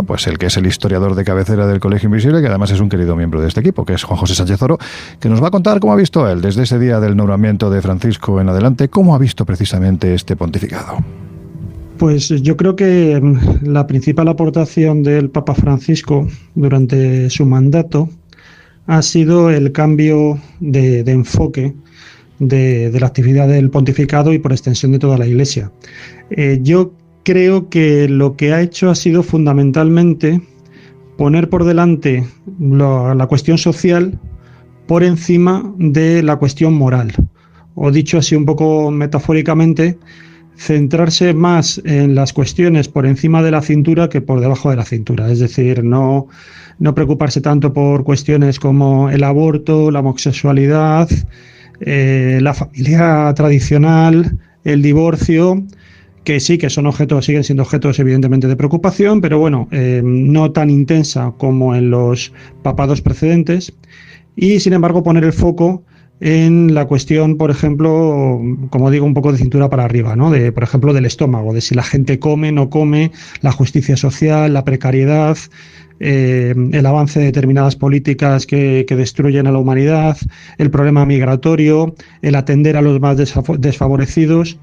pues el que es el historiador de cabecera del Colegio Invisible, que además es un querido miembro de este equipo, que es Juan José Sánchez Oro, que nos va a contar cómo ha visto él desde ese día del nombramiento de Francisco en adelante, cómo ha visto precisamente este pontificado. Pues yo creo que la principal aportación del Papa Francisco durante su mandato ha sido el cambio de enfoque de la actividad del pontificado y por extensión de toda la Iglesia. Yo creo que lo que ha hecho ha sido fundamentalmente poner por delante la cuestión social por encima de la cuestión moral. O dicho así un poco metafóricamente, centrarse más en las cuestiones por encima de la cintura que por debajo de la cintura. Es decir, no preocuparse tanto por cuestiones como el aborto, la homosexualidad, la familia tradicional, el divorcio, que sí que siguen siendo objetos evidentemente de preocupación, pero bueno, no tan intensa como en los papados precedentes, y sin embargo poner el foco en la cuestión, por ejemplo, como digo, un poco de cintura para arriba, ¿no? Por ejemplo, del estómago, de si la gente come, no come, la justicia social, la precariedad, el avance de determinadas políticas que destruyen a la humanidad, el problema migratorio, el atender a los más desfavorecidos,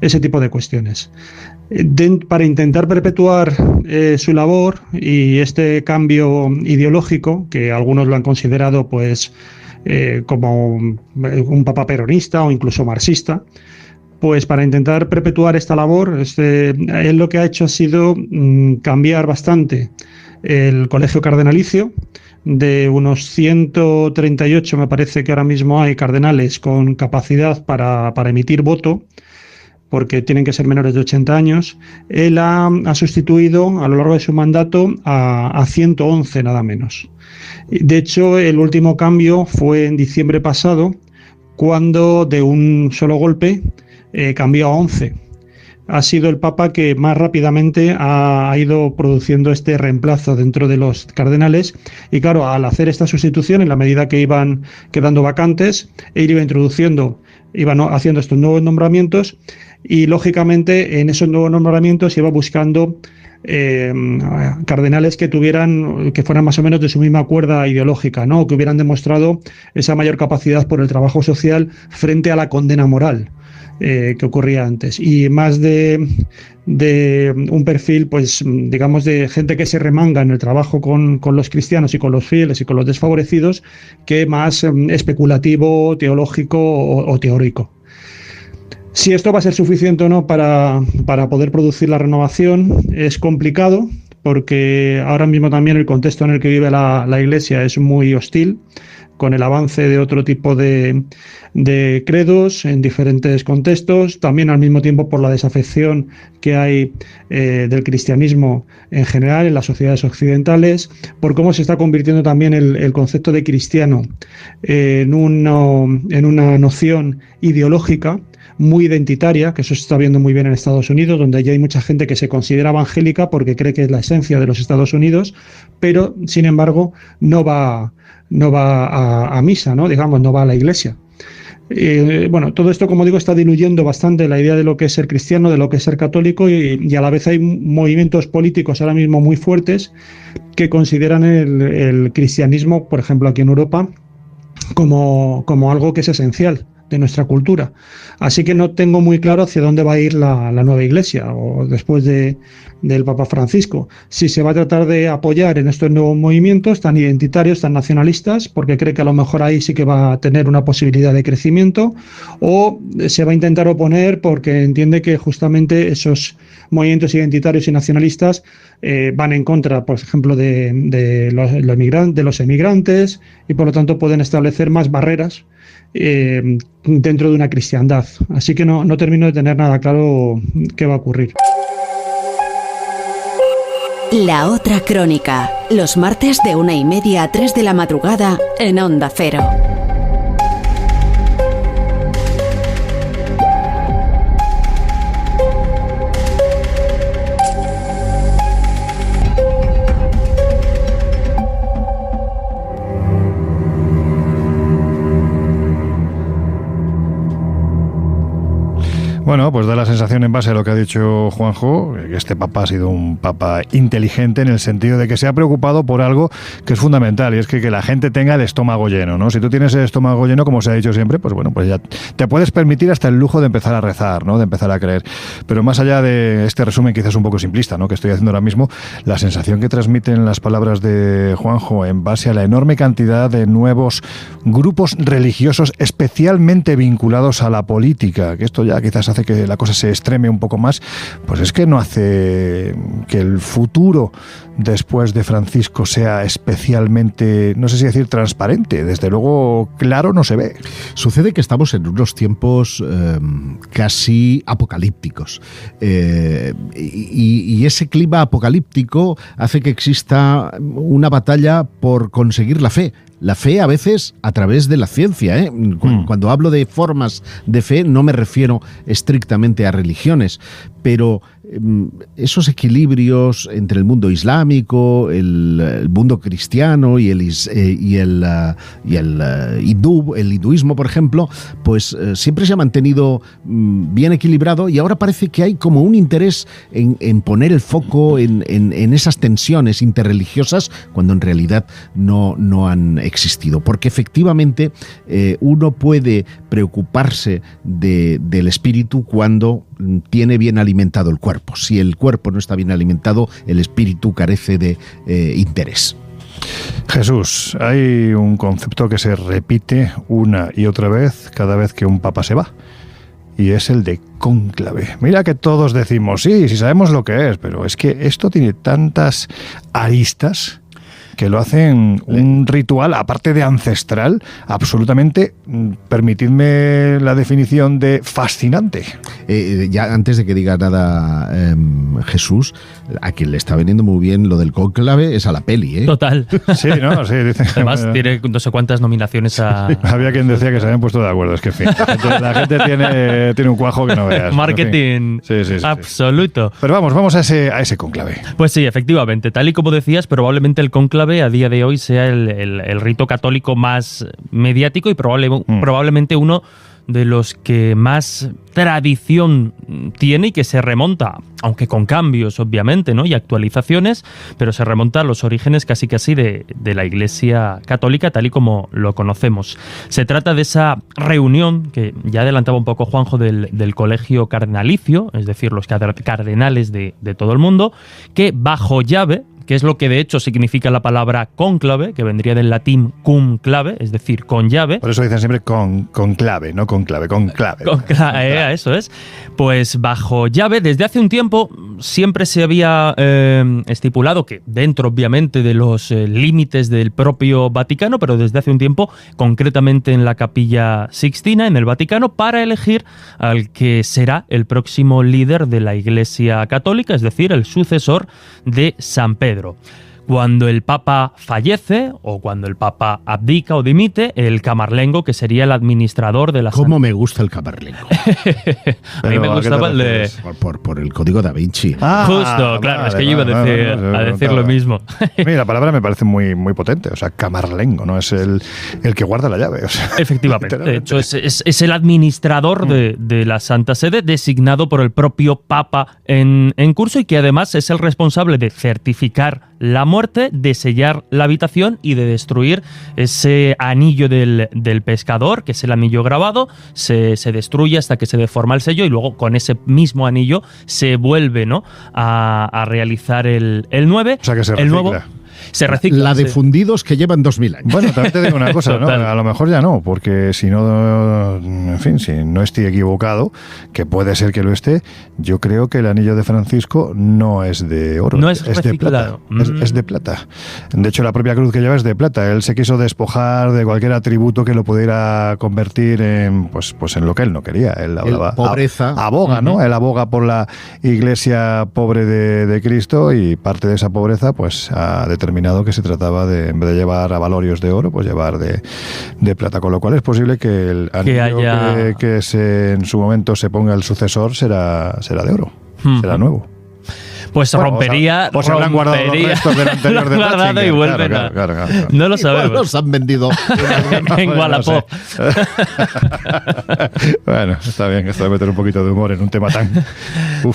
ese tipo de cuestiones. Para intentar perpetuar su labor y este cambio ideológico, que algunos lo han considerado pues como un papa peronista o incluso marxista, pues para intentar perpetuar esta labor, él lo que ha hecho ha sido cambiar bastante el colegio cardenalicio. De unos 138 me parece que ahora mismo hay cardenales con capacidad para emitir voto, porque tienen que ser menores de 80 años. Él ha sustituido a lo largo de su mandato a 111 nada menos. De hecho, el último cambio fue en diciembre pasado, cuando de un solo golpe cambió a 11. Ha sido el Papa que más rápidamente ha ido produciendo este reemplazo dentro de los cardenales, y claro, al hacer esta sustitución, en la medida que iban quedando vacantes, él iban haciendo estos nuevos nombramientos, y lógicamente en esos nuevos nombramientos iba buscando cardenales que fueran más o menos de su misma cuerda ideológica, ¿no? Que hubieran demostrado esa mayor capacidad por el trabajo social frente a la condena moral que ocurría antes, y más de un perfil, pues digamos, de gente que se remanga en el trabajo con los cristianos y con los fieles y con los desfavorecidos, que más especulativo, teológico o teórico. Si esto va a ser suficiente o no para poder producir la renovación es complicado, porque ahora mismo también el contexto en el que vive la Iglesia es muy hostil, con el avance de otro tipo de credos en diferentes contextos, también al mismo tiempo por la desafección que hay del cristianismo en general en las sociedades occidentales, por cómo se está convirtiendo también el concepto de cristiano en una noción ideológica muy identitaria, que eso se está viendo muy bien en Estados Unidos, donde ya hay mucha gente que se considera evangélica porque cree que es la esencia de los Estados Unidos, pero sin embargo no va a misa, ¿no? Digamos, no va a la iglesia. Bueno, todo esto, como digo, está diluyendo bastante la idea de lo que es ser cristiano, de lo que es ser católico, y a la vez hay movimientos políticos ahora mismo muy fuertes que consideran el cristianismo, por ejemplo aquí en Europa, como algo que es esencial de nuestra cultura. Así que no tengo muy claro hacia dónde va a ir la nueva Iglesia o después del Papa Francisco. Si se va a tratar de apoyar en estos nuevos movimientos tan identitarios, tan nacionalistas, porque cree que a lo mejor ahí sí que va a tener una posibilidad de crecimiento, o se va a intentar oponer porque entiende que justamente esos movimientos identitarios y nacionalistas van en contra, por ejemplo, de los emigrantes, y por lo tanto pueden establecer más barreras dentro de una cristiandad. Así que no termino de tener nada claro qué va a ocurrir. La otra crónica, los martes de 1:30 a 3 de la madrugada en Onda Cero. Bueno, pues da la sensación, en base a lo que ha dicho Juanjo, que este papa ha sido un papa inteligente, en el sentido de que se ha preocupado por algo que es fundamental, y es que la gente tenga el estómago lleno, ¿no? Si tú tienes el estómago lleno, como se ha dicho siempre, pues bueno, pues ya te puedes permitir hasta el lujo de empezar a rezar, ¿no? De empezar a creer. Pero más allá de este resumen quizás un poco simplista, ¿no?, que estoy haciendo ahora mismo, la sensación que transmiten las palabras de Juanjo en base a la enorme cantidad de nuevos grupos religiosos especialmente vinculados a la política, que esto ya quizás hace que la cosa se extreme un poco más, pues es que no hace que el futuro después de Francisco sea especialmente, no sé si decir transparente, desde luego claro no se ve. Sucede que estamos en unos tiempos casi apocalípticos, y ese clima apocalíptico hace que exista una batalla por conseguir la fe. La fe a veces a través de la ciencia, ¿eh? Cuando hablo de formas de fe no me refiero estrictamente a religiones, pero esos equilibrios entre el mundo islámico, el mundo cristiano y el hinduismo, por ejemplo, pues siempre se ha mantenido bien equilibrado, y ahora parece que hay como un interés en poner el foco en esas tensiones interreligiosas, cuando en realidad no han existido, porque efectivamente uno puede preocuparse del espíritu cuando tiene bien alimentado el cuerpo. Si el cuerpo no está bien alimentado, el espíritu carece de interés. Jesús, hay un concepto que se repite una y otra vez cada vez que un papa se va, y es el de cónclave. Mira que todos decimos, sí sabemos lo que es, pero es que esto tiene tantas aristas que lo hacen un ritual, aparte de ancestral, absolutamente, permitidme la definición de fascinante. Ya antes de que diga nada Jesús, a quien le está veniendo muy bien lo del cónclave es a la peli, ¿eh? Total. Sí, ¿no? Sí, dicen, además tiene no sé cuántas nominaciones a... Había quien decía que se habían puesto de acuerdo, es que en fin, la gente tiene un cuajo que no veas. Marketing, en fin. Sí. absoluto. Pero vamos a ese cónclave. Pues sí, efectivamente, tal y como decías, probablemente el cónclave a día de hoy sea el rito católico más mediático y probablemente uno de los que más tradición tiene y que se remonta, aunque con cambios obviamente, ¿no? Y actualizaciones, pero se remonta a los orígenes casi de la Iglesia Católica tal y como lo conocemos. Se trata de esa reunión que ya adelantaba un poco Juanjo del colegio cardenalicio, es decir, los cardenales de todo el mundo, que bajo llave, que es lo que de hecho significa la palabra cónclave, que vendría del latín cum clave, es decir, con llave. Por eso dicen siempre con clave, no con clave, con clave. Eso es. Pues bajo llave, desde hace un tiempo siempre se había estipulado que dentro obviamente de los límites del propio Vaticano, pero desde hace un tiempo, concretamente en la Capilla Sixtina, en el Vaticano, para elegir al que será el próximo líder de la Iglesia Católica, es decir, el sucesor de San Pedro. Cuando el Papa fallece o cuando el Papa abdica o dimite, el camarlengo, que sería el administrador de la... ¿Cómo me gusta el camarlengo? A mí me gustaba el de... Por el código da Vinci. Justo, claro, es que yo iba a decir lo mismo. Mira, la palabra me parece muy, muy potente, o sea, camarlengo, ¿no? Es el que guarda la llave. O sea, efectivamente, de hecho es el administrador de la Santa Sede, designado por el propio Papa en curso, y que además es el responsable de certificar la muerte, de sellar la habitación y de destruir ese anillo del pescador, que es el anillo grabado. Se destruye hasta que se deforma el sello y luego con ese mismo anillo se vuelve, ¿no?, a realizar el 9. O sea que se recicla. El nuevo, se recicla. La de fundidos que llevan 2000 años. Bueno, también te digo una cosa, ¿no? A lo mejor ya no, porque si no, en fin, si no estoy equivocado, que puede ser que lo esté, yo creo que el anillo de Francisco no es de oro, no es de plata. Es de plata. De hecho, la propia cruz que lleva es de plata. Él se quiso despojar de cualquier atributo que lo pudiera convertir en, pues en lo que él no quería. Él hablaba, pobreza. Aboga, ¿no? Él aboga por la iglesia pobre de Cristo, y parte de esa pobreza, pues ha determinado que se trataba de, en vez de llevar avalorios de oro, pues llevar de plata, con lo cual es posible que el anillo que en su momento se ponga el sucesor será de oro, será nuevo. Pues bueno, rompería. O se habrán guardado los restos del anterior de guardado y vuelven claro. No lo sabemos. Los han vendido en Wallapop. No sé. Bueno, está bien esto de meter un poquito de humor en un tema tan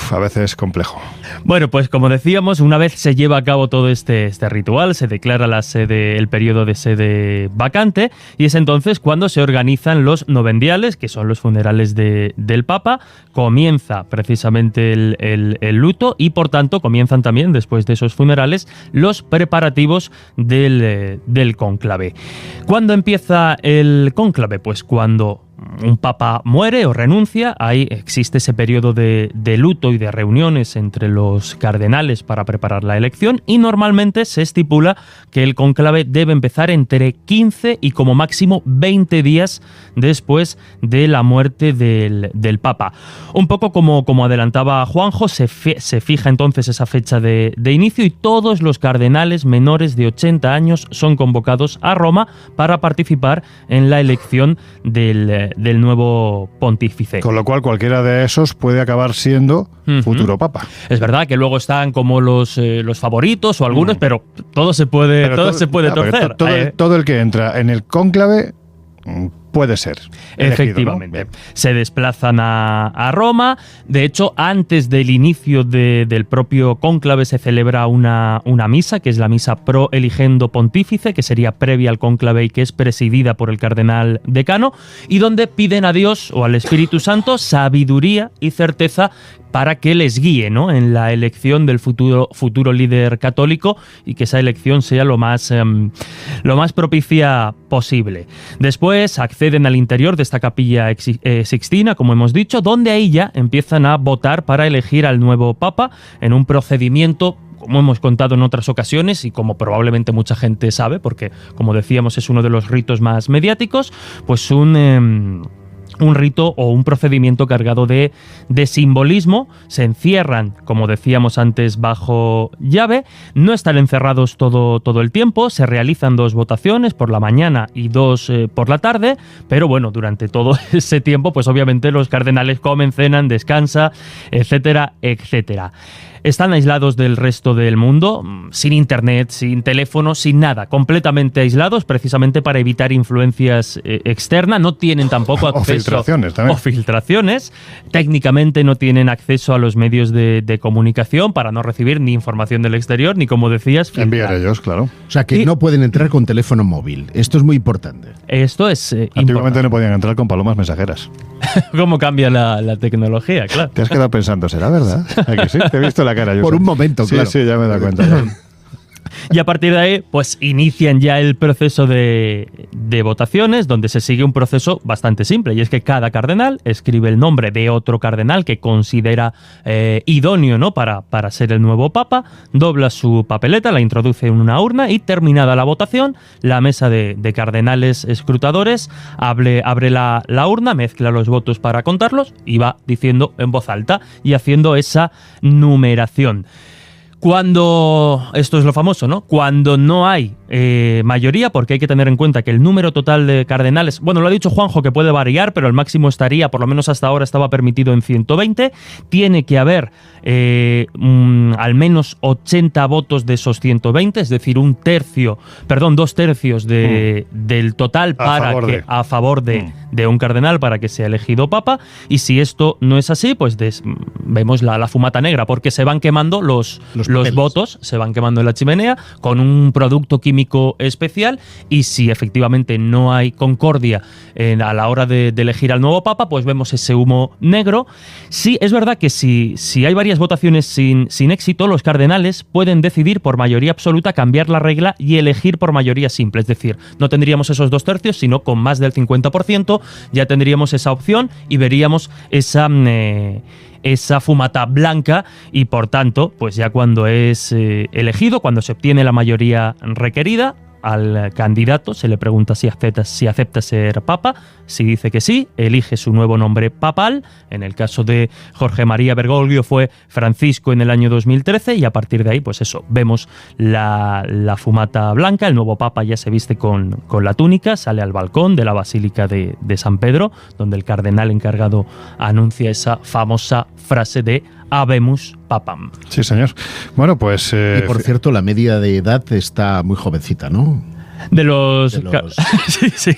a veces complejo. Bueno, pues como decíamos, una vez se lleva a cabo todo este ritual, se declara el periodo de sede vacante, y es entonces cuando se organizan los novendiales, que son los funerales del Papa. Comienza precisamente el luto, y por tanto comienzan también, después de esos funerales, los preparativos del cónclave. ¿Cuándo empieza el cónclave? Pues cuando un papa muere o renuncia, ahí existe ese periodo de luto y de reuniones entre los cardenales para preparar la elección, y normalmente se estipula que el cónclave debe empezar entre 15 y como máximo 20 días después de la muerte del papa. Un poco como adelantaba Juanjo, se fija entonces esa fecha de inicio, y todos los cardenales menores de 80 años son convocados a Roma para participar en la elección del nuevo pontífice. Con lo cual cualquiera de esos puede acabar siendo futuro papa. Es verdad que luego están como los favoritos o algunos, pero todo se puede torcer. Todo el que entra en el cónclave puede ser elegido, efectivamente, ¿no? Se desplazan a Roma. De hecho, antes del inicio del propio cónclave se celebra una misa, que es la misa pro eligendo pontífice, que sería previa al cónclave y que es presidida por el cardenal decano, y donde piden a Dios o al Espíritu Santo sabiduría y certeza para que les guíe, ¿no?, en la elección del futuro líder católico, y que esa elección sea lo más propicia posible. Después acceden al interior de esta capilla sixtina, como hemos dicho, donde ahí ya empiezan a votar para elegir al nuevo papa en un procedimiento como hemos contado en otras ocasiones y como probablemente mucha gente sabe, porque como decíamos es uno de los ritos más mediáticos, pues un rito o un procedimiento cargado de simbolismo. Se encierran, como decíamos antes, bajo llave, no están encerrados todo el tiempo, se realizan 2 votaciones, por la mañana y 2 por la tarde, pero bueno, durante todo ese tiempo, pues obviamente los cardenales comen, cenan, descansan, etcétera, etcétera. Están aislados del resto del mundo, sin internet, sin teléfono, sin nada, completamente aislados, precisamente para evitar influencias externas. No tienen tampoco acceso... O filtraciones. Técnicamente no tienen acceso a los medios de comunicación para no recibir ni información del exterior, ni, como decías, enviar ellos, claro. O sea, que no pueden entrar con teléfono móvil. Esto es muy importante. Esto es Antiguamente importante. no podían entrar con palomas mensajeras. ¿Cómo cambia la tecnología? Claro. Te has quedado pensando, ¿será verdad? ¿A que sí? Te he visto la cara. Por un momento, sí, claro. Sí, ya me he dado cuenta. Y a partir de ahí, pues inician ya el proceso de votaciones, donde se sigue un proceso bastante simple, y es que cada cardenal escribe el nombre de otro cardenal que considera idóneo, ¿no?, para ser el nuevo papa, dobla su papeleta, la introduce en una urna y, terminada la votación, la mesa de cardenales escrutadores abre la urna, mezcla los votos para contarlos y va diciendo en voz alta y haciendo esa numeración. Esto es lo famoso, ¿no? Cuando no hay mayoría, porque hay que tener en cuenta que el número total de cardenales, bueno, lo ha dicho Juanjo, que puede variar, pero el máximo estaría, por lo menos hasta ahora estaba permitido en 120, tiene que haber al menos 80 votos de esos 120, es decir, 2 tercios del total a favor de un cardenal para que sea elegido papa, y si esto no es así, pues vemos la fumata negra, porque se van quemando los votos, se van quemando en la chimenea con un producto químico especial, y si efectivamente no hay concordia a la hora de elegir al nuevo papa, pues vemos ese humo negro. Sí, es verdad que si hay varias votaciones sin éxito, los cardenales pueden decidir por mayoría absoluta cambiar la regla y elegir por mayoría simple, es decir, no tendríamos esos 2 tercios, sino con más del 50% ya tendríamos esa opción y veríamos esa fumata blanca, y por tanto, pues ya cuando es elegido, cuando se obtiene la mayoría requerida, al candidato se le pregunta si acepta ser papa. Si dice que sí, elige su nuevo nombre papal. En el caso de Jorge María Bergoglio fue Francisco en el año 2013, y a partir de ahí, pues eso, vemos la fumata blanca. El nuevo papa ya se viste con la túnica, sale al balcón de la Basílica de San Pedro, donde el cardenal encargado anuncia esa famosa frase de Habemus Papam. Sí, señor. Bueno, pues... y por cierto, la media de edad está muy jovencita, ¿no? De los... sí.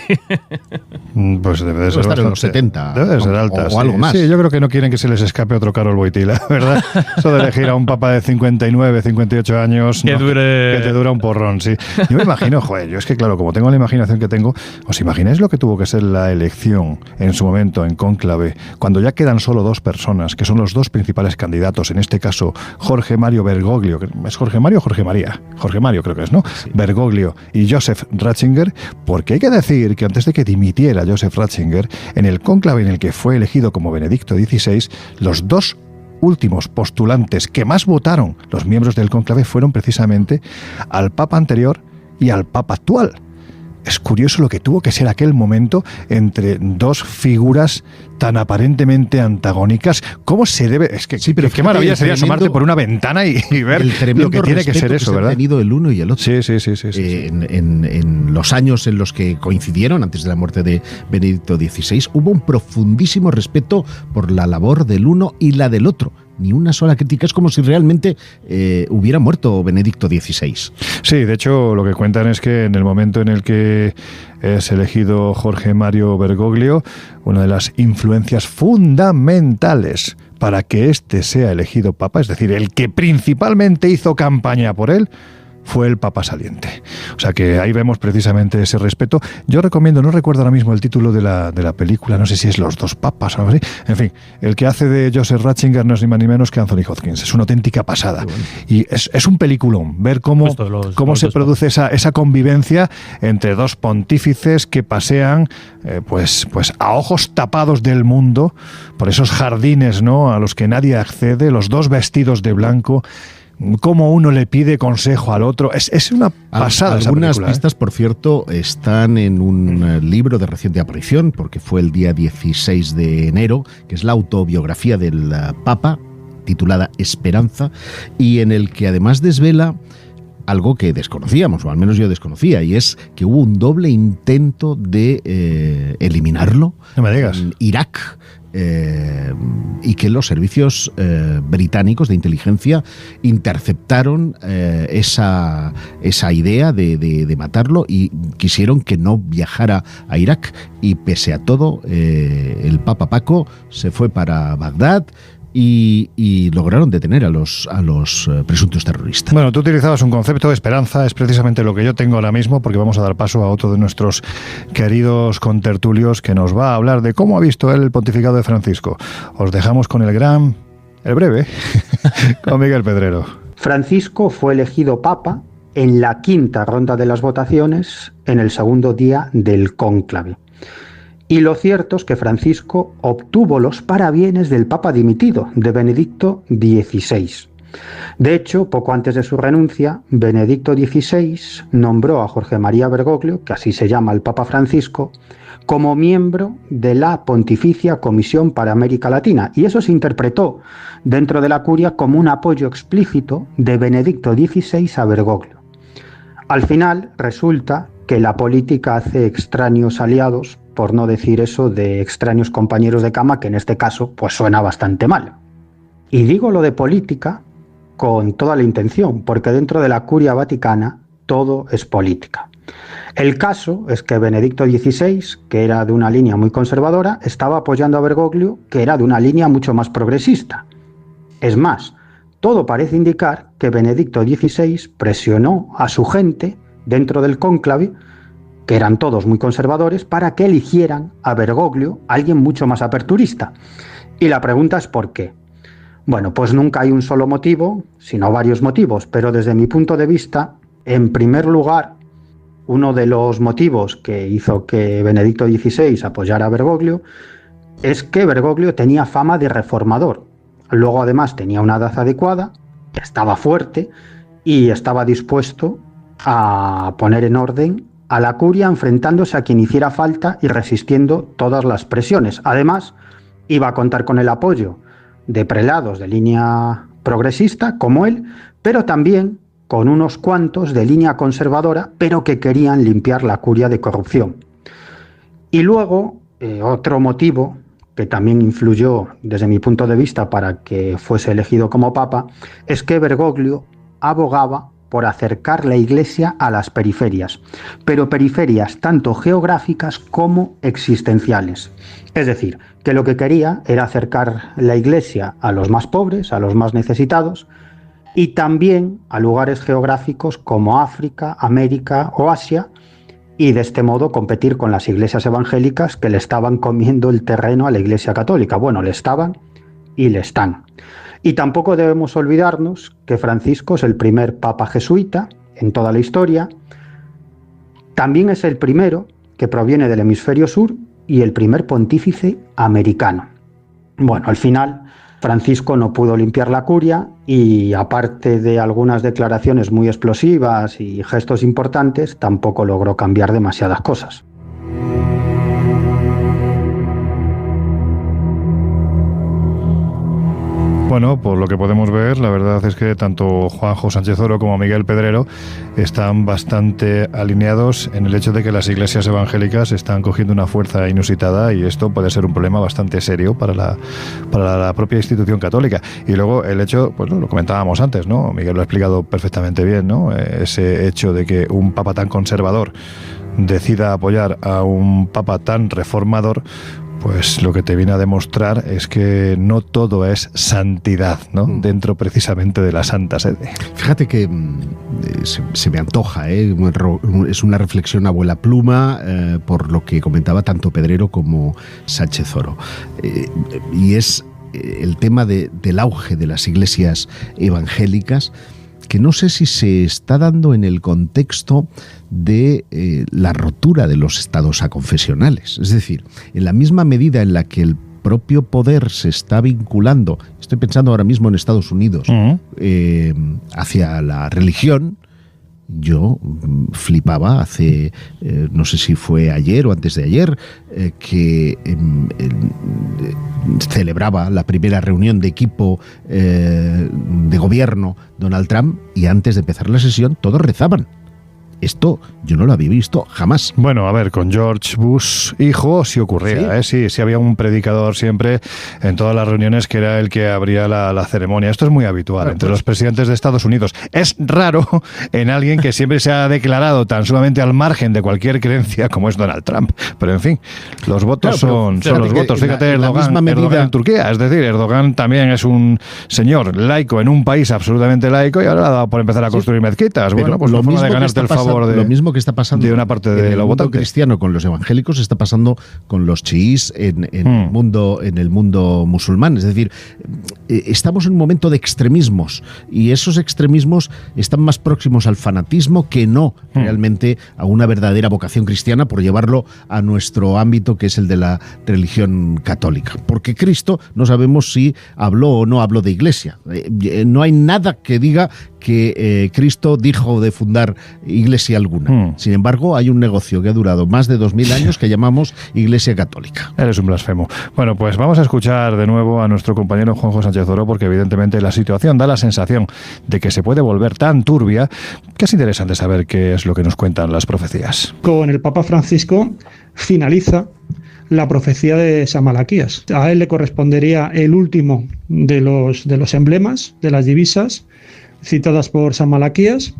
Pues debe de ser estar en los 70. Debe de ser alta. O algo más. Sí, yo creo que no quieren que se les escape otro Karol Wojtyla, ¿verdad? Eso de elegir a un papa de 59, 58 años... Que te dura un porrón, sí. Yo me imagino, yo es que claro, como tengo la imaginación que tengo, ¿os imagináis lo que tuvo que ser la elección en su momento en cónclave, cuando ya quedan solo 2 personas, que son los 2 principales candidatos, en este caso Jorge Mario Bergoglio, ¿es Jorge Mario o Jorge María? Jorge Mario creo que es, ¿no? Sí. Bergoglio y Joseph Ratzinger, porque hay que decir que antes de que dimitiera Joseph Ratzinger, en el cónclave en el que fue elegido como Benedicto XVI, los 2 últimos postulantes que más votaron los miembros del cónclave fueron precisamente al papa anterior y al papa actual. Es curioso lo que tuvo que ser aquel momento entre 2 figuras tan aparentemente antagónicas. ¿Cómo se debe...? Es que sí, pero qué maravilla sería asomarte por una ventana y ver lo que tiene que ser eso, ¿verdad? Han tenido el uno y el otro. Sí. En los años en los que coincidieron, antes de la muerte de Benedicto XVI, hubo un profundísimo respeto por la labor del uno y la del otro. Ni una sola crítica, es como si realmente hubiera muerto Benedicto XVI. Sí, de hecho lo que cuentan es que en el momento en el que es elegido Jorge Mario Bergoglio, una de las influencias fundamentales para que éste sea elegido papa, es decir, el que principalmente hizo campaña por él, fue el papa saliente. O sea que ahí vemos precisamente ese respeto. Yo recomiendo, no recuerdo ahora mismo el título de la película, no sé si es Los 2 papas o algo así. En fin, el que hace de Joseph Ratzinger no es ni más ni menos que Anthony Hopkins. Es una auténtica pasada. Bueno. Y es un peliculón ver cómo se produce esa convivencia entre 2 pontífices que pasean pues a ojos tapados del mundo por esos jardines, ¿no?, a los que nadie accede, los 2 vestidos de blanco. cómo uno le pide consejo al otro. Es una pasada. Algunas pistas, por cierto, están en un libro de reciente aparición, porque fue el día 16 de enero, que es la autobiografía del Papa, titulada Esperanza, y en el que además desvela algo que desconocíamos, o al menos yo desconocía, y es que hubo un doble intento de eliminarlo en Irak, y que los servicios británicos de inteligencia interceptaron esa idea de matarlo y quisieron que no viajara a Irak, y pese a todo el Papa Paco se fue para Bagdad y lograron detener a los presuntos terroristas. Bueno, tú utilizabas un concepto de esperanza, es precisamente lo que yo tengo ahora mismo, porque vamos a dar paso a otro de nuestros queridos contertulios que nos va a hablar de cómo ha visto él el pontificado de Francisco. Os dejamos con el breve, con Miguel Pedrero. Francisco fue elegido papa en la quinta ronda de las votaciones en el segundo día del cónclave. Y lo cierto es que Francisco obtuvo los parabienes del Papa dimitido, de Benedicto XVI. De hecho, poco antes de su renuncia, Benedicto XVI nombró a Jorge María Bergoglio, que así se llama el Papa Francisco, como miembro de la Pontificia Comisión para América Latina. Y eso se interpretó dentro de la curia como un apoyo explícito de Benedicto XVI a Bergoglio. Al final, resulta que la política hace extraños aliados, por no decir eso de extraños compañeros de cama, que en este caso pues suena bastante mal. Y digo lo de política con toda la intención, porque dentro de la curia vaticana todo es política. El caso es que Benedicto XVI, que era de una línea muy conservadora, estaba apoyando a Bergoglio, que era de una línea mucho más progresista. Es más, todo parece indicar que Benedicto XVI presionó a su gente dentro del cónclave, que eran todos muy conservadores, para que eligieran a Bergoglio, alguien mucho más aperturista. Y la pregunta es ¿por qué? Bueno, pues nunca hay un solo motivo, sino varios motivos, pero desde mi punto de vista, en primer lugar, uno de los motivos que hizo que Benedicto XVI apoyara a Bergoglio es que Bergoglio tenía fama de reformador. Luego además tenía una edad adecuada, estaba fuerte y estaba dispuesto a poner en orden a la curia, enfrentándose a quien hiciera falta y resistiendo todas las presiones. Además, iba a contar con el apoyo de prelados de línea progresista como él, pero también con unos cuantos de línea conservadora, pero que querían limpiar la curia de corrupción. Y luego, otro motivo que también influyó desde mi punto de vista para que fuese elegido como papa, es que Bergoglio abogaba por acercar la Iglesia a las periferias, pero periferias tanto geográficas como existenciales. Es decir, que lo que quería era acercar la Iglesia a los más pobres, a los más necesitados, y también a lugares geográficos como África, América o Asia, y de este modo competir con las iglesias evangélicas que le estaban comiendo el terreno a la Iglesia católica. Bueno, le estaban y le están. Y tampoco debemos olvidarnos que Francisco es el primer papa jesuita en toda la historia. También es el primero que proviene del hemisferio sur y el primer pontífice americano. Bueno, al final Francisco no pudo limpiar la curia y, aparte de algunas declaraciones muy explosivas y gestos importantes, tampoco logró cambiar demasiadas cosas. Bueno, por lo que podemos ver, la verdad es que tanto Juanjo Sánchez Oro como Miguel Pedrero están bastante alineados en el hecho de que las iglesias evangélicas están cogiendo una fuerza inusitada y esto puede ser un problema bastante serio para la propia institución católica. Y luego el hecho, pues lo comentábamos antes, ¿no? Miguel lo ha explicado perfectamente bien, ¿no? Ese hecho de que un papa tan conservador decida apoyar a un papa tan reformador, pues lo que te viene a demostrar es que no todo es santidad, ¿no? Dentro precisamente de la Santa Sede. Fíjate que se me antoja, es una reflexión abuela pluma por lo que comentaba tanto Pedrero como Sánchez Oro. Y es el tema del auge de las iglesias evangélicas, que no sé si se está dando en el contexto de la rotura de los estados aconfesionales. Es decir, en la misma medida en la que el propio poder se está vinculando, estoy pensando ahora mismo en Estados Unidos, hacia la religión, yo flipaba hace, no sé si fue ayer o antes de ayer, que celebraba la primera reunión de equipo de gobierno Donald Trump, y antes de empezar la sesión todos rezaban. Esto yo no lo había visto jamás. Bueno, a ver, con George Bush hijo sí ocurría, ¿sí? Sí había un predicador siempre en todas las reuniones que era el que abría la ceremonia. Esto es muy habitual entre los presidentes de Estados Unidos. Es raro en alguien que siempre se ha declarado tan sumamente al margen de cualquier creencia como es Donald Trump. Pero en fin, los votos son los votos. Fíjate, Erdogan en Turquía. Es decir, Erdogan también es un señor laico en un país absolutamente laico y ahora le ha dado por empezar a construir mezquitas. Bueno, pues lo forma de ganarte el favor. Lo mismo que está pasando de una parte de en el mundo cristiano con los evangélicos está pasando con los chiíes en el mundo musulmán. Es decir, estamos en un momento de extremismos, y esos extremismos están más próximos al fanatismo que no realmente a una verdadera vocación cristiana, por llevarlo a nuestro ámbito, que es el de la religión católica. Porque Cristo no sabemos si habló o no habló de iglesia. No hay nada que diga que Cristo dijo de fundar iglesia alguna. Sin embargo, hay un negocio que ha durado más de 2000 años que llamamos Iglesia Católica. Eres un blasfemo. Bueno, pues vamos a escuchar de nuevo a nuestro compañero Juanjo Sánchez Oro, porque evidentemente la situación da la sensación de que se puede volver tan turbia que es interesante saber qué es lo que nos cuentan las profecías. Con el Papa Francisco finaliza la profecía de San Malaquías. A él le correspondería el último de los emblemas, de las divisas citadas por San Malaquías,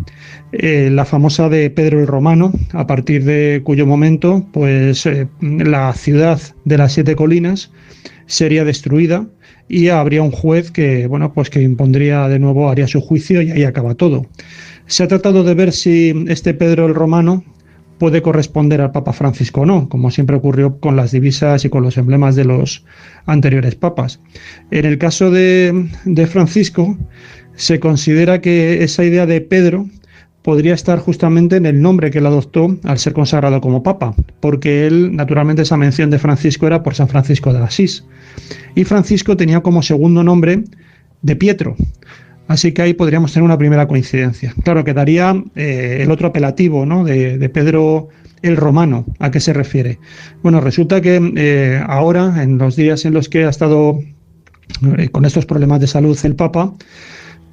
la famosa de Pedro el Romano, a partir de cuyo momento pues la ciudad de las 7 colinas sería destruida y habría un juez que que impondría de nuevo, haría su juicio, y ahí acaba todo. Se ha tratado de ver si este Pedro el Romano puede corresponder al Papa Francisco o no, como siempre ocurrió con las divisas y con los emblemas de los anteriores papas. En el caso de Francisco, se considera que esa idea de Pedro podría estar justamente en el nombre que él adoptó al ser consagrado como papa, porque él, naturalmente, esa mención de Francisco era por San Francisco de Asís, y Francisco tenía como segundo nombre de Pietro, así que ahí podríamos tener una primera coincidencia. Claro, quedaría el otro apelativo, ¿no?, de Pedro el Romano. ¿A qué se refiere? Bueno, resulta que ahora, en los días en los que ha estado con estos problemas de salud el Papa,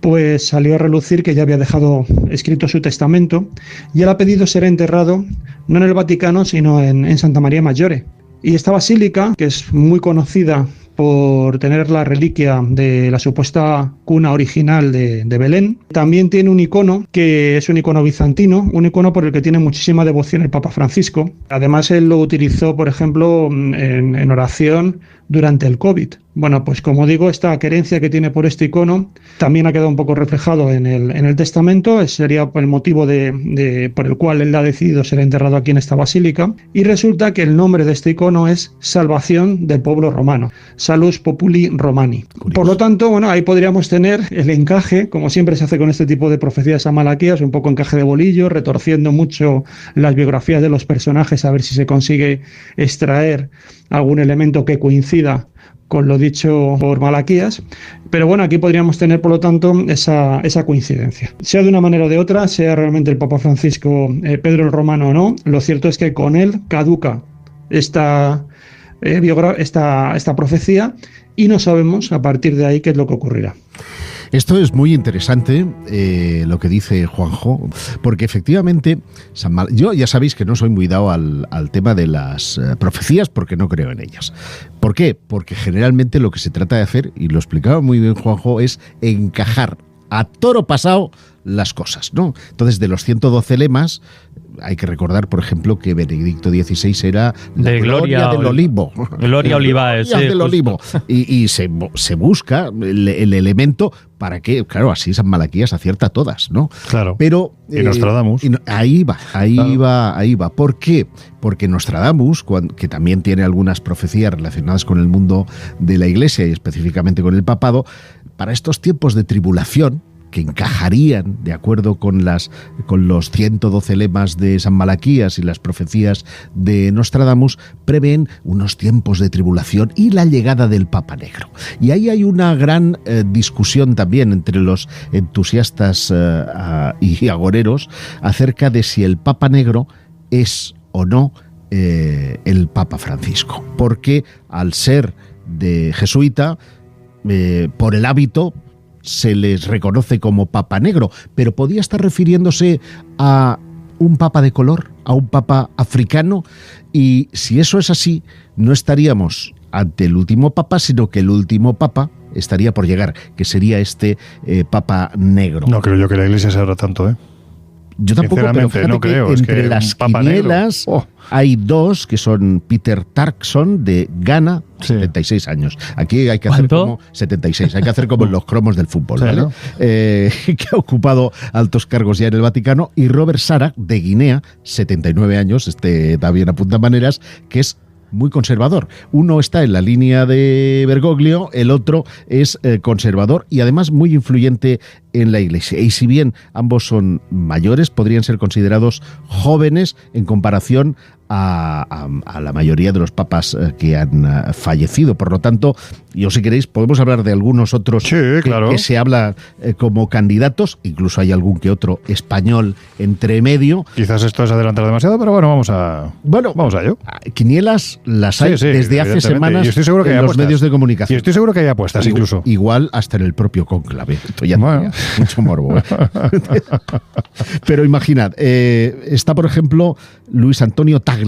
pues salió a relucir que ya había dejado escrito su testamento, y él ha pedido ser enterrado no en el Vaticano, sino en Santa María Maggiore. Y esta basílica, que es muy conocida por tener la reliquia de la supuesta cuna original de Belén, también tiene un icono que es un icono bizantino, un icono por el que tiene muchísima devoción el Papa Francisco. Además, él lo utilizó, por ejemplo, en oración durante el COVID. Bueno, pues como digo, esta querencia que tiene por este icono también ha quedado un poco reflejado en el testamento. Sería el motivo por el cual él ha decidido ser enterrado aquí en esta basílica. Y resulta que el nombre de este icono es Salvación del Pueblo Romano, Salus Populi Romani. Curioso. Por lo tanto, ahí podríamos tener el encaje, como siempre se hace con este tipo de profecías a Malaquías, un poco encaje de bolillo, retorciendo mucho las biografías de los personajes a ver si se consigue extraer algún elemento que coincida con lo dicho por Malaquías, pero bueno, aquí podríamos tener, por lo tanto, esa coincidencia. Sea de una manera o de otra, sea realmente el Papa Francisco Pedro el Romano o no, lo cierto es que con él caduca esta profecía, y no sabemos a partir de ahí qué es lo que ocurrirá. Esto es muy interesante, lo que dice Juanjo, porque efectivamente, yo ya sabéis que no soy muy dado al tema de las profecías, porque no creo en ellas. ¿Por qué? Porque generalmente lo que se trata de hacer, y lo explicaba muy bien Juanjo, es encajar a toro pasado las cosas, ¿no? Entonces, de los 112 lemas, hay que recordar, por ejemplo, que Benedicto XVI era la gloria del olivo. Gloria olivae, sí, del olivo. Y se busca el elemento para que, claro, así San Malaquías acierta todas, ¿no? Claro. Pero y Nostradamus. Ahí va. ¿Por qué? Porque Nostradamus, que también tiene algunas profecías relacionadas con el mundo de la Iglesia y específicamente con el papado, para estos tiempos de tribulación, que encajarían de acuerdo con los 112 lemas de San Malaquías y las profecías de Nostradamus, prevén unos tiempos de tribulación y la llegada del Papa Negro. Y ahí hay una gran discusión también entre los entusiastas y agoreros acerca de si el Papa Negro es o no el Papa Francisco, porque al ser de jesuita, por el hábito se les reconoce como Papa Negro, pero podía estar refiriéndose a un papa de color, a un papa africano, y si eso es así, no estaríamos ante el último papa, sino que el último papa estaría por llegar, que sería este Papa Negro. No creo yo que la Iglesia se abra tanto, ¿eh? Yo tampoco, pero fíjate no creo, que entre las quinielas hay dos que son Peter Turkson de Ghana, 76 años. Aquí hay que hacer como 76, hay que hacer como en los cromos del fútbol, ¿vale? ¿No? Que ha ocupado altos cargos ya en el Vaticano, y Robert Sarah de Guinea, 79 años, también apunta maneras, que es muy conservador. Uno está en la línea de Bergoglio, el otro es conservador y además muy influyente en la Iglesia. Y si bien ambos son mayores, podrían ser considerados jóvenes en comparación a la mayoría de los papas que han fallecido. Por lo tanto, yo si queréis podemos hablar de algunos otros que se habla como candidatos, incluso hay algún que otro español entre medio. Quizás esto es adelantar demasiado, pero bueno, vamos a ello. Quinielas las hay desde hace semanas en los medios de comunicación. Y estoy seguro que hay apuestas incluso. Igual hasta en el propio cónclave. Esto ya tenía mucho morbo. Pero imaginad, está por ejemplo Luis Antonio Tagle.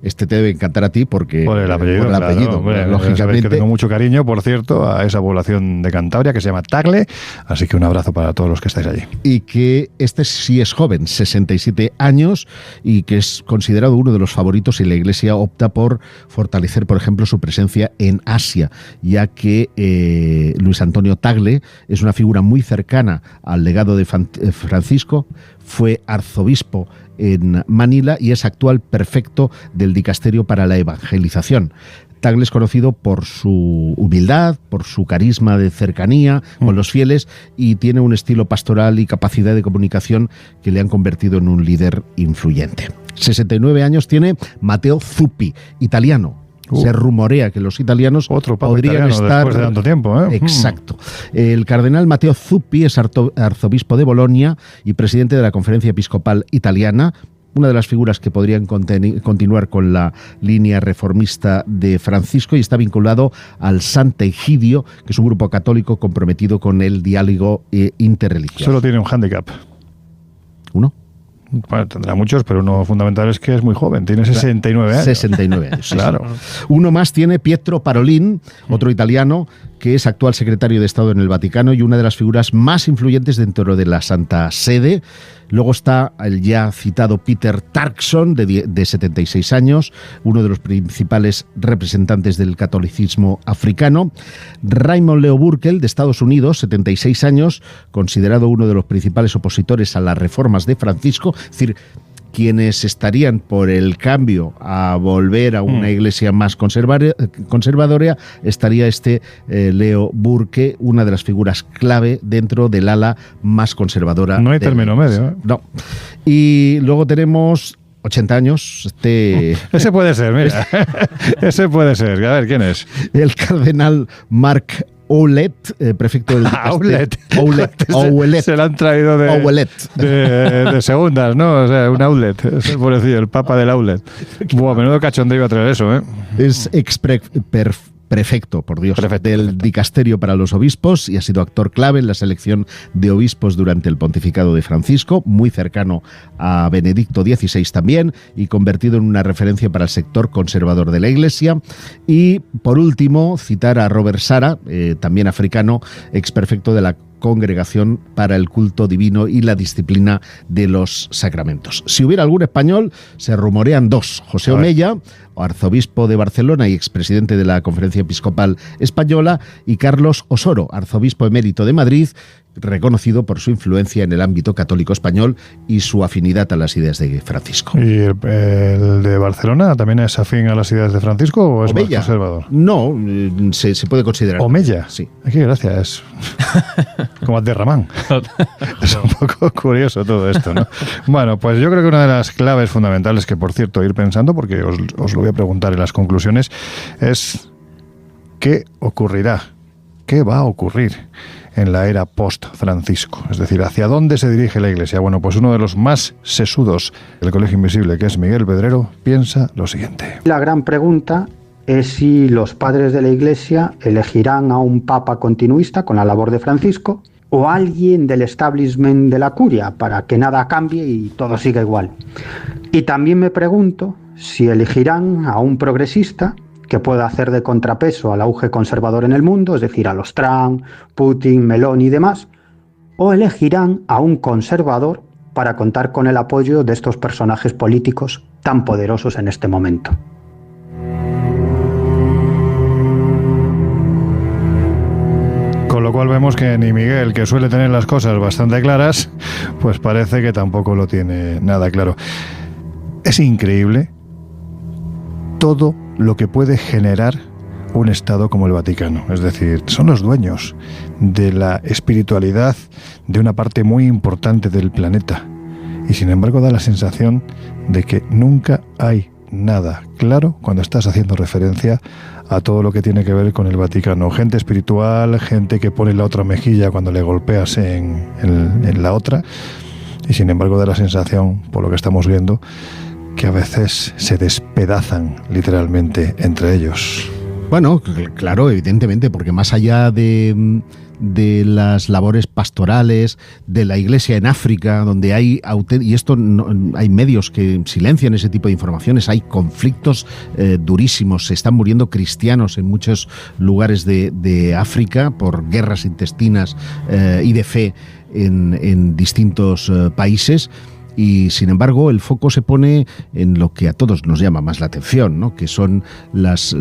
Este te debe encantar a ti porque por el apellido, claro, lógicamente. Que tengo mucho cariño, por cierto, a esa población de Cantabria que se llama Tagle, así que un abrazo para todos los que estáis allí. Y que este sí es joven, 67 años, y que es considerado uno de los favoritos, y la Iglesia opta por fortalecer, por ejemplo, su presencia en Asia, ya que Luis Antonio Tagle es una figura muy cercana al legado de Francisco, fue arzobispo en Manila y es actual prefecto del dicasterio para la evangelización. Tagle es conocido por su humildad, por su carisma de cercanía con los fieles, y tiene un estilo pastoral y capacidad de comunicación que le han convertido en un líder influyente. 69 años tiene Matteo Zuppi, italiano. Se rumorea que los italianos podrían estar después de tanto tiempo, ¿eh? Exacto. El cardenal Matteo Zuppi es arzobispo de Bolonia y presidente de la Conferencia Episcopal Italiana, una de las figuras que podrían continuar con la línea reformista de Francisco, y está vinculado al Sant'Egidio, que es un grupo católico comprometido con el diálogo interreligioso. Solo tiene un hándicap. ¿Uno? Bueno, tendrá muchos, pero uno fundamental es que es muy joven, tiene 69 años. 69 años, sí, claro. Sí. Uno más tiene Pietro Parolin, otro italiano, que es actual secretario de Estado en el Vaticano y una de las figuras más influyentes dentro de la Santa Sede. Luego está el ya citado Peter Turkson, de 76 años, uno de los principales representantes del catolicismo africano. Raymond Leo Burkel, de Estados Unidos, 76 años, considerado uno de los principales opositores a las reformas de Francisco, es decir, quienes estarían por el cambio a volver a una iglesia más conservadora, estaría Leo Burke, una de las figuras clave dentro del ala más conservadora. No hay término medio, ¿eh? No. Y luego tenemos 80 años. Ese puede ser, mira. Ese puede ser. A ver, ¿quién es? El cardenal Marc Ouellet, prefecto del Ouellet. Se lo han traído de segundas, ¿no? O sea, un outlet. Es el pobrecillo, el papa del outlet. Buah, menudo cachondeo iba a traer eso, ¿eh? Es prefecto, por Dios, del dicasterio para los obispos, y ha sido actor clave en la selección de obispos durante el pontificado de Francisco, muy cercano a Benedicto XVI también, y convertido en una referencia para el sector conservador de la Iglesia. Y por último, citar a Robert Sarah, también africano, exprefecto de la Congregación para el Culto Divino y la Disciplina de los Sacramentos. Si hubiera algún español, se rumorean dos: José Omeya, arzobispo de Barcelona y expresidente de la Conferencia Episcopal Española, y Carlos Osoro, arzobispo emérito de Madrid, reconocido por su influencia en el ámbito católico español y su afinidad a las ideas de Francisco. ¿Y el de Barcelona también es afín a las ideas de Francisco o es Omeya. más conservador? No, se puede considerar. Omeya. Sí. Qué gracia, es como Abderramán. Es un poco curioso todo esto, ¿no? Bueno, pues yo creo que una de las claves fundamentales que, por cierto, ir pensando, porque os lo voy a preguntar en las conclusiones, es ¿qué ocurrirá? ¿Qué va a ocurrir en la era post-Francisco? Es decir, ¿hacia dónde se dirige la Iglesia? Bueno, pues uno de los más sesudos del Colegio Invisible, que es Miguel Pedrero, piensa lo siguiente. La gran pregunta es si los padres de la Iglesia elegirán a un papa continuista con la labor de Francisco o a alguien del establishment de la curia para que nada cambie y todo siga igual. Y también me pregunto si elegirán a un progresista que pueda hacer de contrapeso al auge conservador en el mundo, es decir, a los Trump, Putin, Meloni y demás, o elegirán a un conservador para contar con el apoyo de estos personajes políticos tan poderosos en este momento. Con lo cual vemos que ni Miguel, que suele tener las cosas bastante claras, pues parece que tampoco lo tiene nada claro. Es increíble todo lo que puede generar un Estado como el Vaticano. Es decir, son los dueños de la espiritualidad de una parte muy importante del planeta. Y sin embargo da la sensación de que nunca hay nada claro cuando estás haciendo referencia a todo lo que tiene que ver con el Vaticano. Gente espiritual, gente que pone la otra mejilla cuando le golpeas en la otra. Y sin embargo da la sensación, por lo que estamos viendo, que a veces se despedazan literalmente entre ellos. Bueno, claro, evidentemente, porque más allá de las labores pastorales de la Iglesia en África, donde hay, y esto no, hay medios que silencian ese tipo de informaciones, hay conflictos durísimos, se están muriendo cristianos en muchos lugares de África por guerras intestinas y de fe en distintos países. Y sin embargo el foco se pone en lo que a todos nos llama más la atención, ¿no? Que son las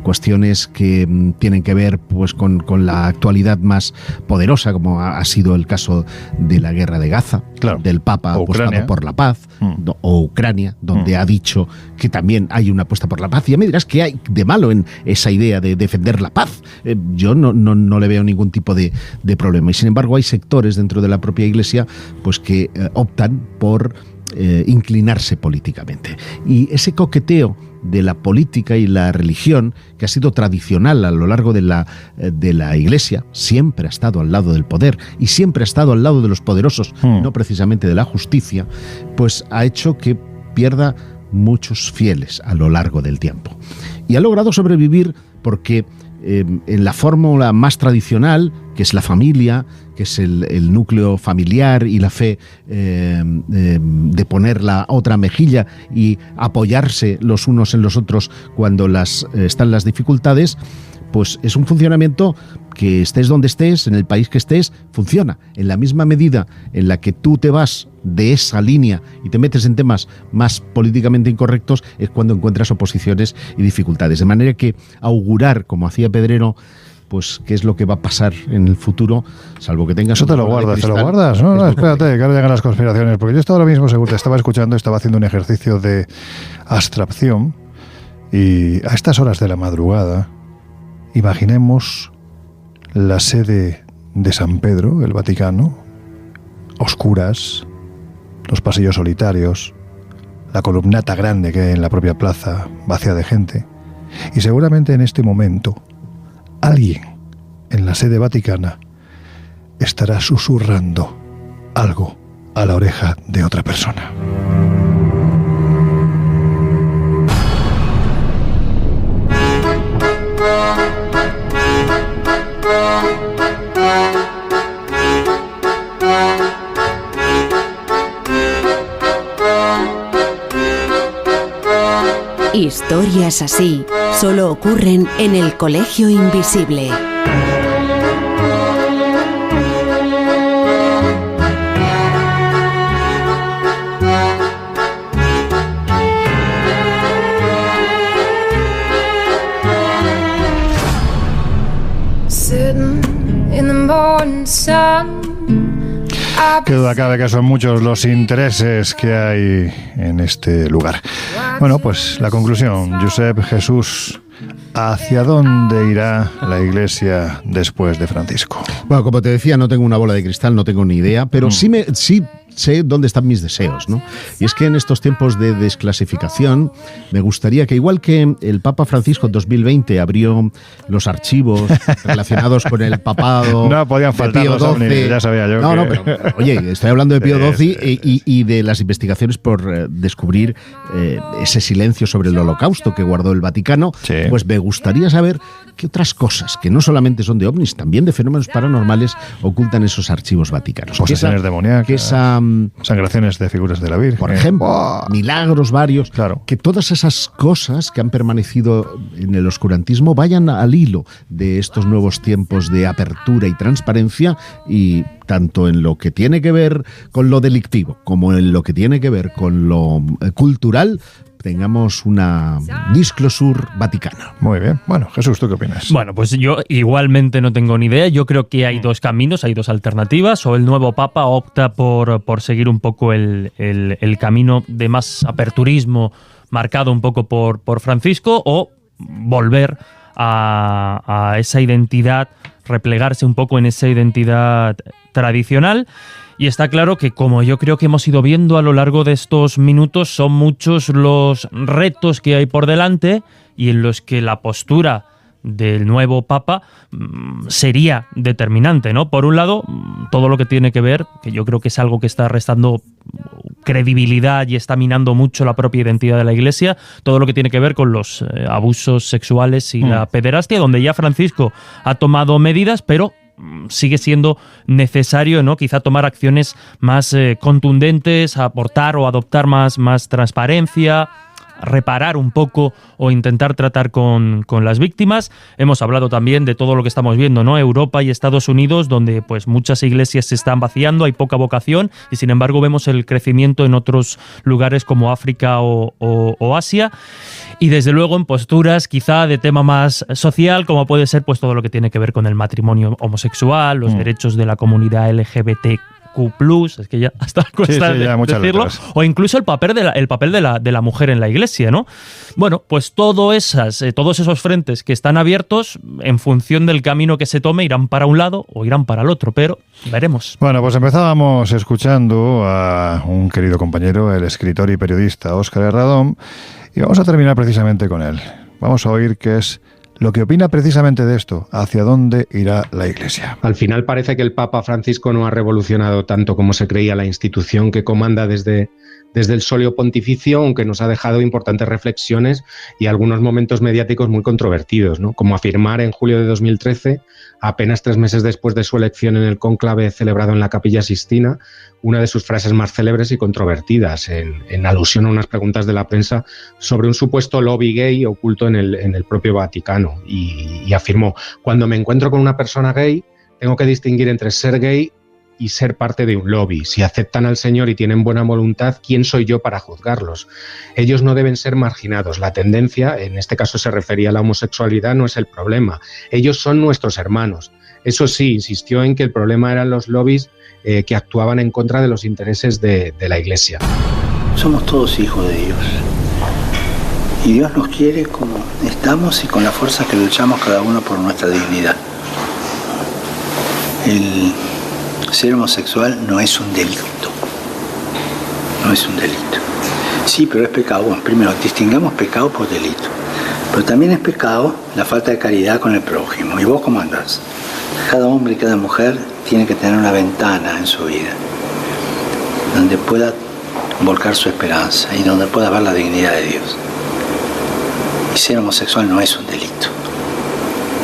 cuestiones que tienen que ver pues con la actualidad más poderosa, como ha sido el caso de la guerra de Gaza, claro, del Papa apostado por la paz, o Ucrania, donde ha dicho que también hay una apuesta por la paz. Y ya me dirás qué hay de malo en esa idea de defender la paz. Yo no le veo ningún tipo de problema. Y sin embargo hay sectores dentro de la propia Iglesia pues que optan por inclinarse políticamente. Y ese coqueteo de la política y la religión, que ha sido tradicional a lo largo de la Iglesia, siempre ha estado al lado del poder y siempre ha estado al lado de los poderosos, no precisamente de la justicia, pues ha hecho que pierda muchos fieles a lo largo del tiempo. Y ha logrado sobrevivir porque en la fórmula más tradicional, que es la familia, que es el núcleo familiar y la fe de poner la otra mejilla y apoyarse los unos en los otros cuando están las dificultades, pues es un funcionamiento que estés donde estés, en el país que estés, funciona. En la misma medida en la que tú te vas de esa línea y te metes en temas más políticamente incorrectos, es cuando encuentras oposiciones y dificultades. De manera que augurar, como hacía Pedrero, pues qué es lo que va a pasar en el futuro, salvo que tengas... Eso te lo guardas, ¿no? Espérate, que ahora llegan las conspiraciones, porque yo ahora mismo, según te estaba escuchando, estaba haciendo un ejercicio de abstracción y a estas horas de la madrugada, imaginemos la sede de San Pedro, el Vaticano, oscuras, los pasillos solitarios, la columnata grande que hay en la propia plaza, vacía de gente, y seguramente en este momento alguien en la sede vaticana estará susurrando algo a la oreja de otra persona. Historias así solo ocurren en el Colegio Invisible. Sitting in the morning Qué duda cabe que son muchos los intereses que hay en este lugar. Bueno, pues la conclusión, Josep, Jesús, ¿hacia dónde irá la Iglesia después de Francisco? Bueno, como te decía, no tengo una bola de cristal, no tengo ni idea, pero sí sé dónde están mis deseos, ¿no? Y es que en estos tiempos de desclasificación me gustaría que, igual que el Papa Francisco en 2020 abrió los archivos relacionados con el papado, no podían faltar los ovnis, ya sabía yo. No, pero oye, estoy hablando de Pío XII y de las investigaciones por descubrir ese silencio sobre el Holocausto que guardó el Vaticano. Sí. Pues me gustaría saber qué otras cosas, que no solamente son de ovnis, también de fenómenos paranormales, ocultan esos archivos vaticanos. Posesiones demoníacas, sangraciones de figuras de la Virgen, por ejemplo, milagros varios. Claro. Que todas esas cosas que han permanecido en el oscurantismo vayan al hilo de estos nuevos tiempos de apertura y transparencia, y tanto en lo que tiene que ver con lo delictivo como en lo que tiene que ver con lo cultural, tengamos una disclosure vaticana. Muy bien. Bueno, Jesús, ¿tú qué opinas? Bueno, pues yo igualmente no tengo ni idea. Yo creo que hay dos caminos, hay dos alternativas. O el nuevo Papa opta por seguir un poco el camino de más aperturismo marcado un poco por Francisco, o volver a esa identidad, replegarse un poco en esa identidad tradicional. Y está claro que, como yo creo que hemos ido viendo a lo largo de estos minutos, son muchos los retos que hay por delante y en los que la postura del nuevo Papa sería determinante, ¿no? Por un lado, todo lo que tiene que ver, que yo creo que es algo que está restando credibilidad y está minando mucho la propia identidad de la Iglesia, todo lo que tiene que ver con los abusos sexuales y la pederastia, donde ya Francisco ha tomado medidas, pero sigue siendo necesario, ¿no? Quizá tomar acciones más contundentes, aportar o adoptar más transparencia, reparar un poco o intentar tratar con las víctimas. Hemos hablado también de todo lo que estamos viendo, ¿no? Europa y Estados Unidos, donde pues muchas iglesias se están vaciando, hay poca vocación, y sin embargo vemos el crecimiento en otros lugares como África o Asia. Y desde luego en posturas quizá de tema más social, como puede ser pues todo lo que tiene que ver con el matrimonio homosexual, los derechos de la comunidad LGBTQ+, es que ya hasta cuesta decirlo, o incluso el papel de la mujer en la Iglesia, ¿no? Bueno, pues todos esos frentes que están abiertos, en función del camino que se tome, irán para un lado o irán para el otro, pero veremos. Bueno, pues empezábamos escuchando a un querido compañero, el escritor y periodista Óscar Herradón, y vamos a terminar precisamente con él. Vamos a oír qué es lo que opina precisamente de esto, hacia dónde irá la Iglesia. Al final parece que el Papa Francisco no ha revolucionado tanto como se creía la institución que comanda desde el solio pontificio, aunque nos ha dejado importantes reflexiones y algunos momentos mediáticos muy controvertidos, ¿no? Como afirmar en julio de 2013, apenas 3 meses después de su elección en el cónclave celebrado en la Capilla Sixtina, una de sus frases más célebres y controvertidas, en alusión a unas preguntas de la prensa sobre un supuesto lobby gay oculto en el propio Vaticano. Y afirmó: cuando me encuentro con una persona gay, tengo que distinguir entre ser gay y ser parte de un lobby. Si aceptan al Señor y tienen buena voluntad, ¿quién soy yo para juzgarlos? Ellos no deben ser marginados. La tendencia, en este caso se refería a la homosexualidad, no es el problema. Ellos son nuestros hermanos. Eso sí, insistió en que el problema eran los lobbies que actuaban en contra de los intereses de la Iglesia. Somos todos hijos de Dios. Y Dios nos quiere como estamos y con la fuerza que luchamos cada uno por nuestra dignidad. El ser homosexual no es un delito. No es un delito. Sí, pero es pecado. Bueno, primero, distingamos pecado por delito. Pero también es pecado la falta de caridad con el prójimo. ¿Y vos cómo andás? Cada hombre y cada mujer tiene que tener una ventana en su vida donde pueda volcar su esperanza y donde pueda ver la dignidad de Dios. Y ser homosexual no es un delito.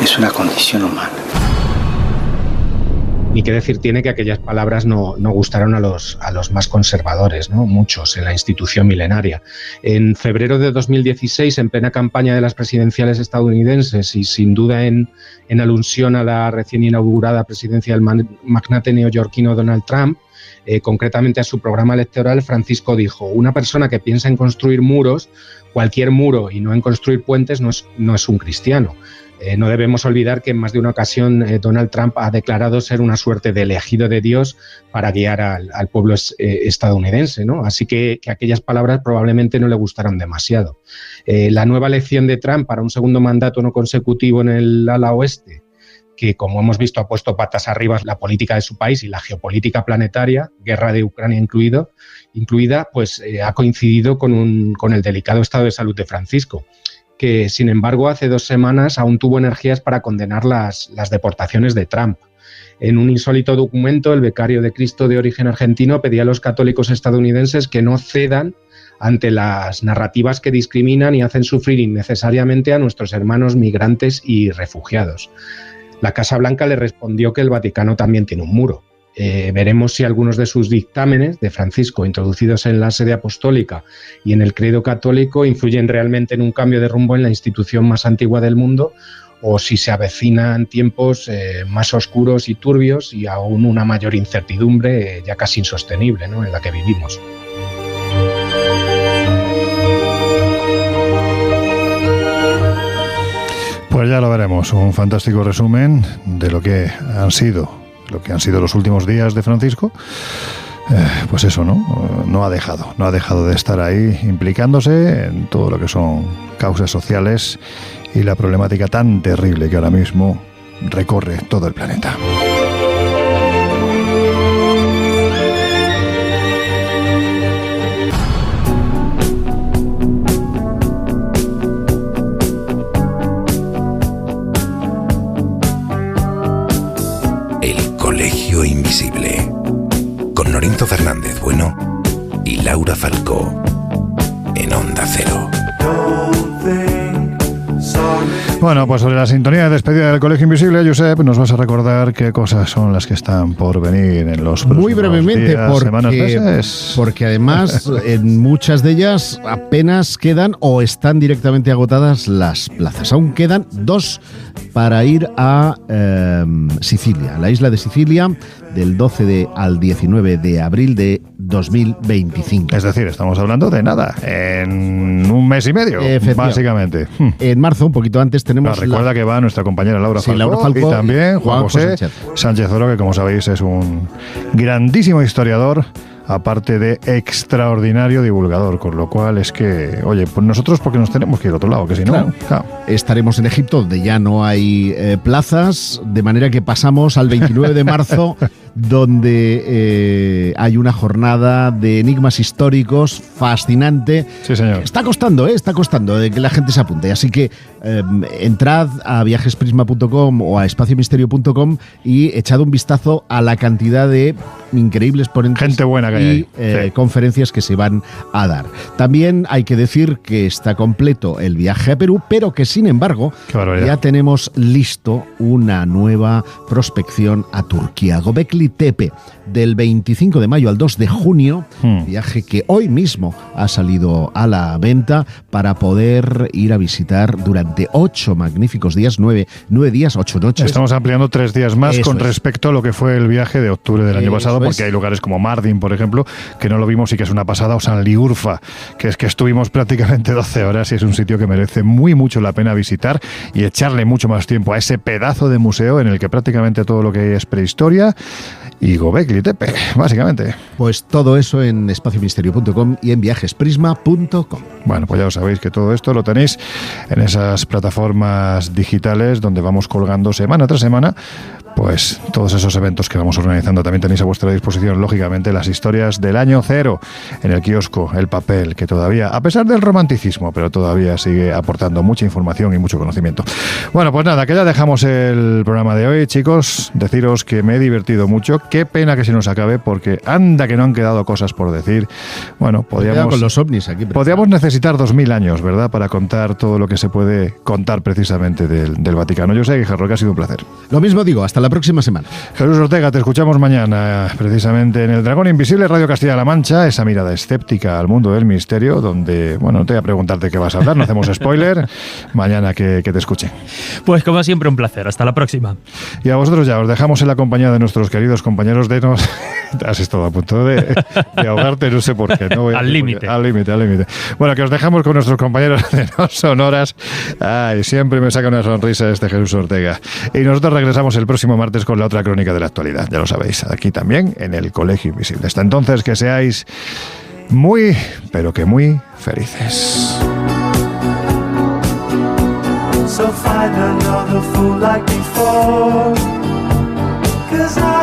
Es una condición humana. Ni qué decir tiene que aquellas palabras no gustaron a los más conservadores, ¿no? Muchos en la institución milenaria. En febrero de 2016, en plena campaña de las presidenciales estadounidenses y sin duda en alusión a la recién inaugurada presidencia del magnate neoyorquino Donald Trump, concretamente a su programa electoral, Francisco dijo: una persona que piensa en construir muros, cualquier muro, y no en construir puentes, no es un cristiano. No debemos olvidar que en más de una ocasión Donald Trump ha declarado ser una suerte de elegido de Dios para guiar al pueblo estadounidense, ¿no? Así que aquellas palabras probablemente no le gustaron demasiado. La nueva elección de Trump para un segundo mandato no consecutivo en el ala oeste, que como hemos visto ha puesto patas arriba la política de su país y la geopolítica planetaria, guerra de Ucrania incluida, pues ha coincidido con el delicado estado de salud de Francisco, que sin embargo hace 2 semanas aún tuvo energías para condenar las deportaciones de Trump. En un insólito documento, el Vicario de Cristo de origen argentino pedía a los católicos estadounidenses que no cedan ante las narrativas que discriminan y hacen sufrir innecesariamente a nuestros hermanos migrantes y refugiados. La Casa Blanca le respondió que el Vaticano también tiene un muro. Veremos si algunos de sus dictámenes de Francisco, introducidos en la sede apostólica y en el credo católico, influyen realmente en un cambio de rumbo en la institución más antigua del mundo, o si se avecinan tiempos más oscuros y turbios y aún una mayor incertidumbre ya casi insostenible, ¿no?, en la que vivimos. Pues ya lo veremos, un fantástico resumen de lo que han sido los últimos días de Francisco. Pues eso, no ha dejado de estar ahí implicándose en todo lo que son causas sociales y la problemática tan terrible que ahora mismo recorre todo el planeta. Colegio Invisible, con Lorenzo Fernández Bueno y Laura Falcó, en Onda Cero. Bueno, pues sobre la sintonía de despedida del Colegio Invisible, Josep, nos vas a recordar qué cosas son las que están por venir en los próximos muy brevemente, días, semanas, meses. Porque además en muchas de ellas apenas quedan o están directamente agotadas las plazas. Aún quedan 2 para ir a Sicilia, la isla de Sicilia, del 12 al 19 de abril de 2025. Es decir, estamos hablando de nada, en un mes y medio, básicamente. En marzo, un poquito antes, tenemos... recuerda que va nuestra compañera Laura Falcó y también Juan José Sánchez Oro, que como sabéis es un grandísimo historiador, aparte de extraordinario divulgador, con lo cual es que, oye, pues nosotros porque nos tenemos que ir a otro lado, que si no... Claro. Estaremos en Egipto, donde ya no hay plazas, de manera que pasamos al 29 de marzo, donde hay una jornada de enigmas históricos fascinante. Sí, señor. Está costando de que la gente se apunte, así que entrad a viajesprisma.com o a espaciomisterio.com y echad un vistazo a la cantidad de increíbles ponentes, gente buena que hay y conferencias que se van a dar. También hay que decir que está completo el viaje a Perú, pero que sin embargo ya tenemos listo una nueva prospección a Turquía. Göbekli Tepe, del 25 de mayo al 2 de junio, viaje que hoy mismo ha salido a la venta para poder ir a visitar durante 8 magníficos días, 9 días, 8 noches. Estamos ampliando 3 días más con respecto a lo que fue el viaje de octubre del año pasado, porque hay lugares como Mardin, por ejemplo, que no lo vimos y que es una pasada, o Sanliurfa, que es que estuvimos prácticamente 12 horas y es un sitio que merece muy mucho la pena visitar y echarle mucho más tiempo a ese pedazo de museo en el que prácticamente todo lo que hay es prehistoria y Göbekli Tepe, básicamente. Pues todo eso en espaciomisterio.com y en viajesprisma.com. Bueno, pues ya os sabéis que todo esto lo tenéis en esas plataformas digitales donde vamos colgando semana tras semana pues todos esos eventos que vamos organizando. También tenéis a vuestra disposición, lógicamente, las historias del año cero en el kiosco, el papel, que todavía, a pesar del romanticismo, pero todavía sigue aportando mucha información y mucho conocimiento. Bueno, pues nada, que ya dejamos el programa de hoy, chicos. Deciros que me he divertido mucho. Qué pena que se nos acabe, porque anda que no han quedado cosas por decir. Bueno, podríamos con los ovnis aquí. Podríamos necesitar 2000 años, ¿verdad?, para contar todo lo que se puede contar precisamente del Vaticano. Yo sé, Guijarro, que ha sido un placer. Lo mismo digo, hasta la próxima semana. Jesús Ortega, te escuchamos mañana, precisamente en El Dragón Invisible, Radio Castilla-La Mancha, esa mirada escéptica al mundo del misterio, donde, bueno, no te voy a preguntarte qué vas a hablar, no hacemos spoiler, mañana que te escuchen. Pues como siempre, un placer, hasta la próxima. Y a vosotros ya, os dejamos en la compañía de nuestros queridos compañeros de Nos. Has estado a punto de ahogarte, no sé por qué. No voy al límite. Al límite. Bueno, que os dejamos con nuestros compañeros de No Sonoras. Ay, siempre me saca una sonrisa este Jesús Ortega. Y nosotros regresamos el próximo martes con la otra crónica de la actualidad, ya lo sabéis, aquí también en el Colegio Invisible. Hasta entonces, que seáis muy, pero que muy felices. So find another fool like before, 'cause I